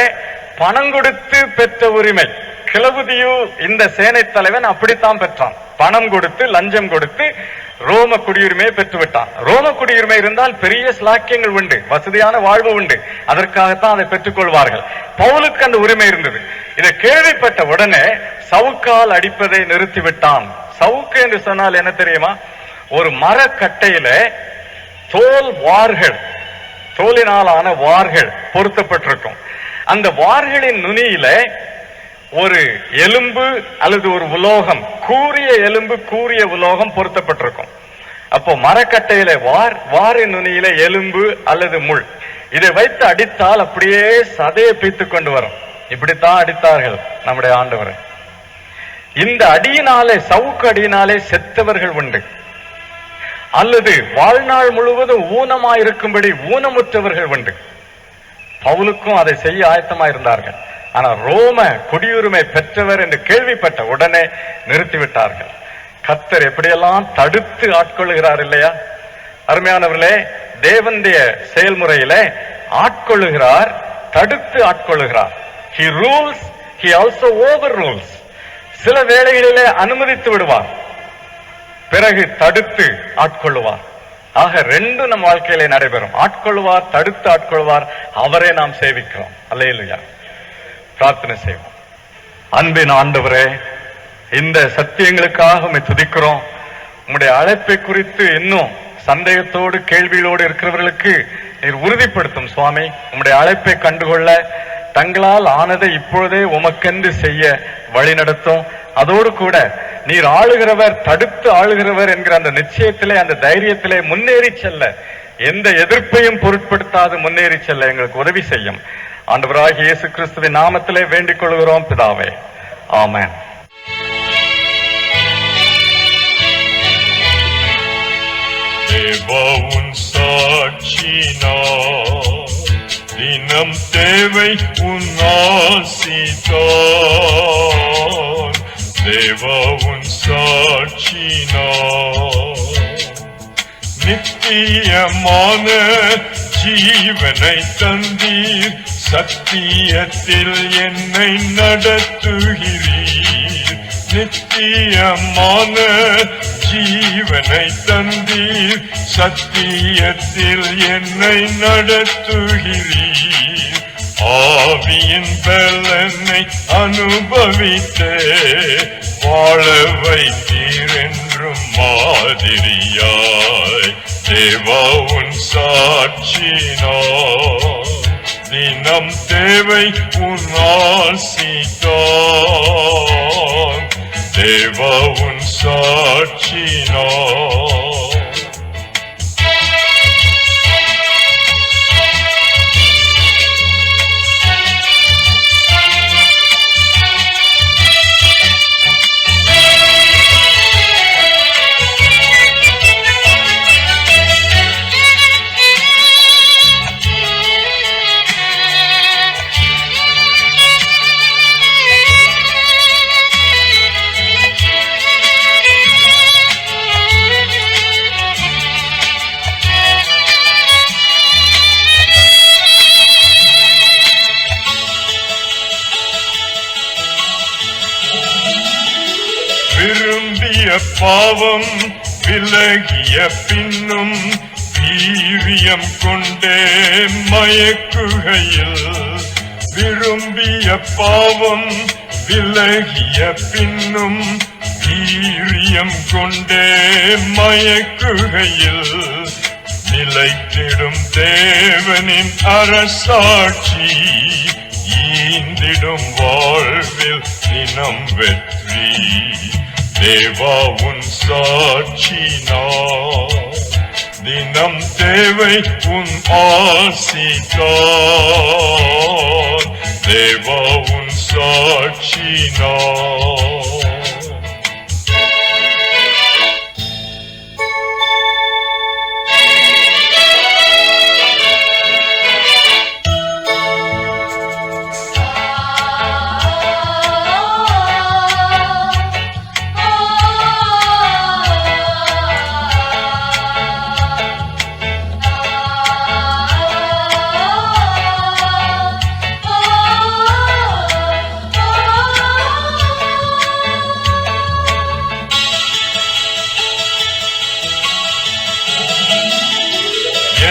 பணம் கொடுத்து பெற்ற உரிமை. கிளவுதியூ இந்த சேனை தலைவன் அப்படித்தான் பெற்றான், பணம் கொடுத்து, லஞ்சம் கொடுத்து ரோம குடியுரிமையை பெற்றுவிட்டான். ரோம குடியுரிமை இருந்தால் பெரிய ஸ்லாக்கியங்கள் உண்டு, வசதியான வாழ்வு உண்டு, அதற்காகத்தான் அதை பெற்றுக் கொள்வார்கள். பவுலுக்கு அந்த உரிமை இருந்தது. இதை கேள்விப்பட்ட உடனே சவுக்கால் அடிப்பதை நிறுத்திவிட்டான். சவுக்கு என்று சொன்னால் என்ன தெரியுமா? ஒரு மரக்கட்டையில தோல் வார்கள், தோலினாலான வார்கள் பொருத்தப்பட்டிருக்கும். அந்த வார்களின் நுனியில ஒரு எலும்பு அல்லது ஒரு உலோகம், கூரிய எலும்பு, கூரிய உலோகம் பொருத்தப்பட்டிருக்கும். அப்போ மரக்கட்டையில வாரின் நுனியில எலும்பு அல்லது முள், இதை வைத்து அடித்தால் அப்படியே சதையை பிய்த்துக் கொண்டு வரும். இப்படித்தான் அடித்தார்கள் நம்முடைய ஆண்டவரை. இந்த அடியினாலே, சவுக்கு அடியினாலே செத்தவர்கள் உண்டு, அல்லது வாழ்நாள் முழுவதும் ஊனமாயிருக்கும்படி ஊனமுற்றவர்கள் உண்டு. பவுலுக்கும் அதை செய்ய ஆயத்தமா இருந்தார்கள். ஆனா ரோம குடியுரிமை பெற்றவர் என்று கேள்விப்பட்ட உடனே நிறுத்திவிட்டார்கள். கர்த்தர் எப்படியெல்லாம் தடுத்து ஆட்கொள்ளுகிறார் இல்லையா? அருமையானவர்களே, தேவனுடைய செயல்முறையிலே ஆட்கொள்ளுகிறார், தடுத்து ஆட்கொள்ளுகிறார். He rules, he also overrules. சில வேளைகளிலே அனுமதித்து விடுவார், பிறகு தடுத்து ஆட்கொள்ளுவார். ஆக ரெண்டும் நம் வாழ்க்கையிலே நடைபெறும். ஆட்கொள்வார், தடுத்து ஆட்கொள்வார். அவரே நாம் சேவிக்கிறோம். அல்லேலூயா. பிரார்த்தனை செய்வோம். அன்பின் ஆண்டவரே, இந்த சத்தியங்களுக்காக உம்மை துதிக்கிறோம். உம்முடைய அழைப்பை குறித்து இன்னும் சந்தேகத்தோடு கேள்விகளோடு இருக்கிறவர்களுக்கு நீர் உறுதிப்படுத்தும் சுவாமி. உம்முடைய அழைப்பை கண்டுகொள்ள தங்களால் ஆனதை இப்பொழுதே உமக்கென்று செய்ய வழி நடத்தும். அதோடு கூட நீர் ஆளுகிறவர், தடுத்து ஆளுகிறவர் என்கிற அந்த நிச்சயத்திலே, அந்த தைரியத்திலே முன்னேறி செல்ல, எந்த எதிர்ப்பையும் பொருட்படுத்தாது முன்னேறி செல்ல எங்களுக்கு உதவி செய்யும். ஆண்டவராகிய இயேசு கிறிஸ்துவின் நாமத்திலே வேண்டிக் கொள்கிறோம் பிதாவே. ஆமென். தேவா உன் சாட்சினார், தினம் தேவை உன் ஆசிதான். தேவா உன் சாட்சினார், நித்தியமான ஜீவனை தந்தீர், சத்தியத்தில் என்னை நடத்துகிறீர். நித்தியமான ஜீவனை தந்தீர், சத்தியத்தில் என்னை நடத்துகிறீர். ஆவியின் பலனை அனுபவித்தே வாழ வைத்தீர் என்றும் மாதிரியாய். தேவா உன் சாட்சினார், தினம் தேவை உன் ஆசிதான். தேவா உன் சாட்சினார். விரும்பிய பாவம் விலகிய பின்னும் வீரியம் கொண்டே மயக்குகையில். விரும்பிய பாவம் விலகிய பின்னும் வீரியம் கொண்டே மயக்குகையில். நிலைத்திடும் தேவனின் அரசாட்சி, ஈந்திடும் வாழ்வில் தினம் வெற்றி. தேவா உன் சாட்சினார், தினம் தேவை உன் ஆசிதான். தேவா உன் சாட்சினார்.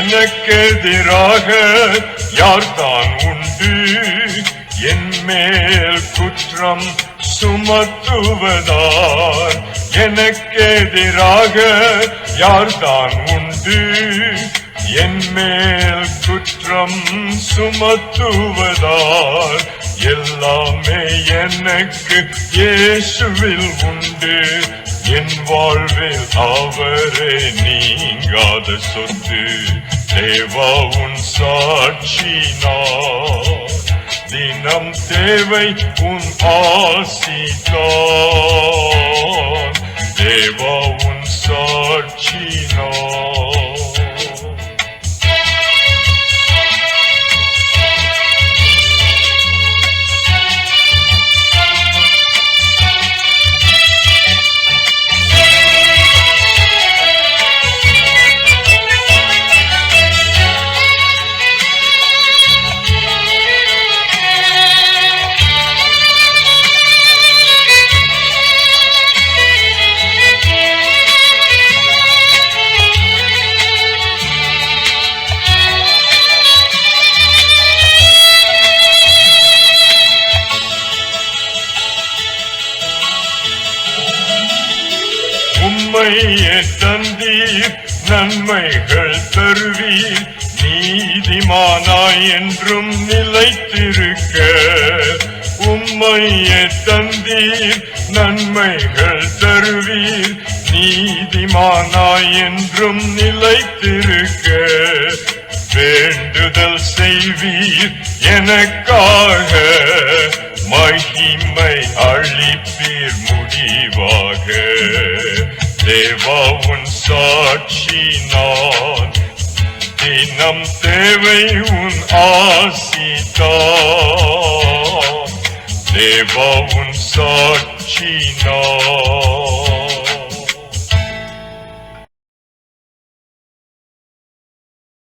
எனக்கெதிராக யார்தான் உண்டு, என் மேல் குற்றம் சுமத்துவதார். எனக்கெதிராக யார்தான் உண்டு, என் மேல் குற்றம் சுமத்துவதார். எல்லாமே எனக்கு இயேசுவில் உண்டு, என் வாழ்வில் அவரே நீங்காத சொத்து. தேவா உன் சாட்சினார், தினம் தேவை உன் ஆசிதான். தேவா உன் சாட்சினார். உம்மையே தந்தீர் நன்மைகள் தருவீர் நீதிமானாய் என்றும் நிலைத்திருக்க உம்மையே தந்தீர் நன்மைகள் தருவீர் நீதிமானாய் என்றும் நிலைத்திருக்க வேண்டுதல் செய்வீர் எனக்காக மகிமை அளிப்பீர் முடிவாக தேவா உன் சாட்சி நான் தினம் தேவை உன் ஆசிதான் தேவா உன் சாட்சி நான்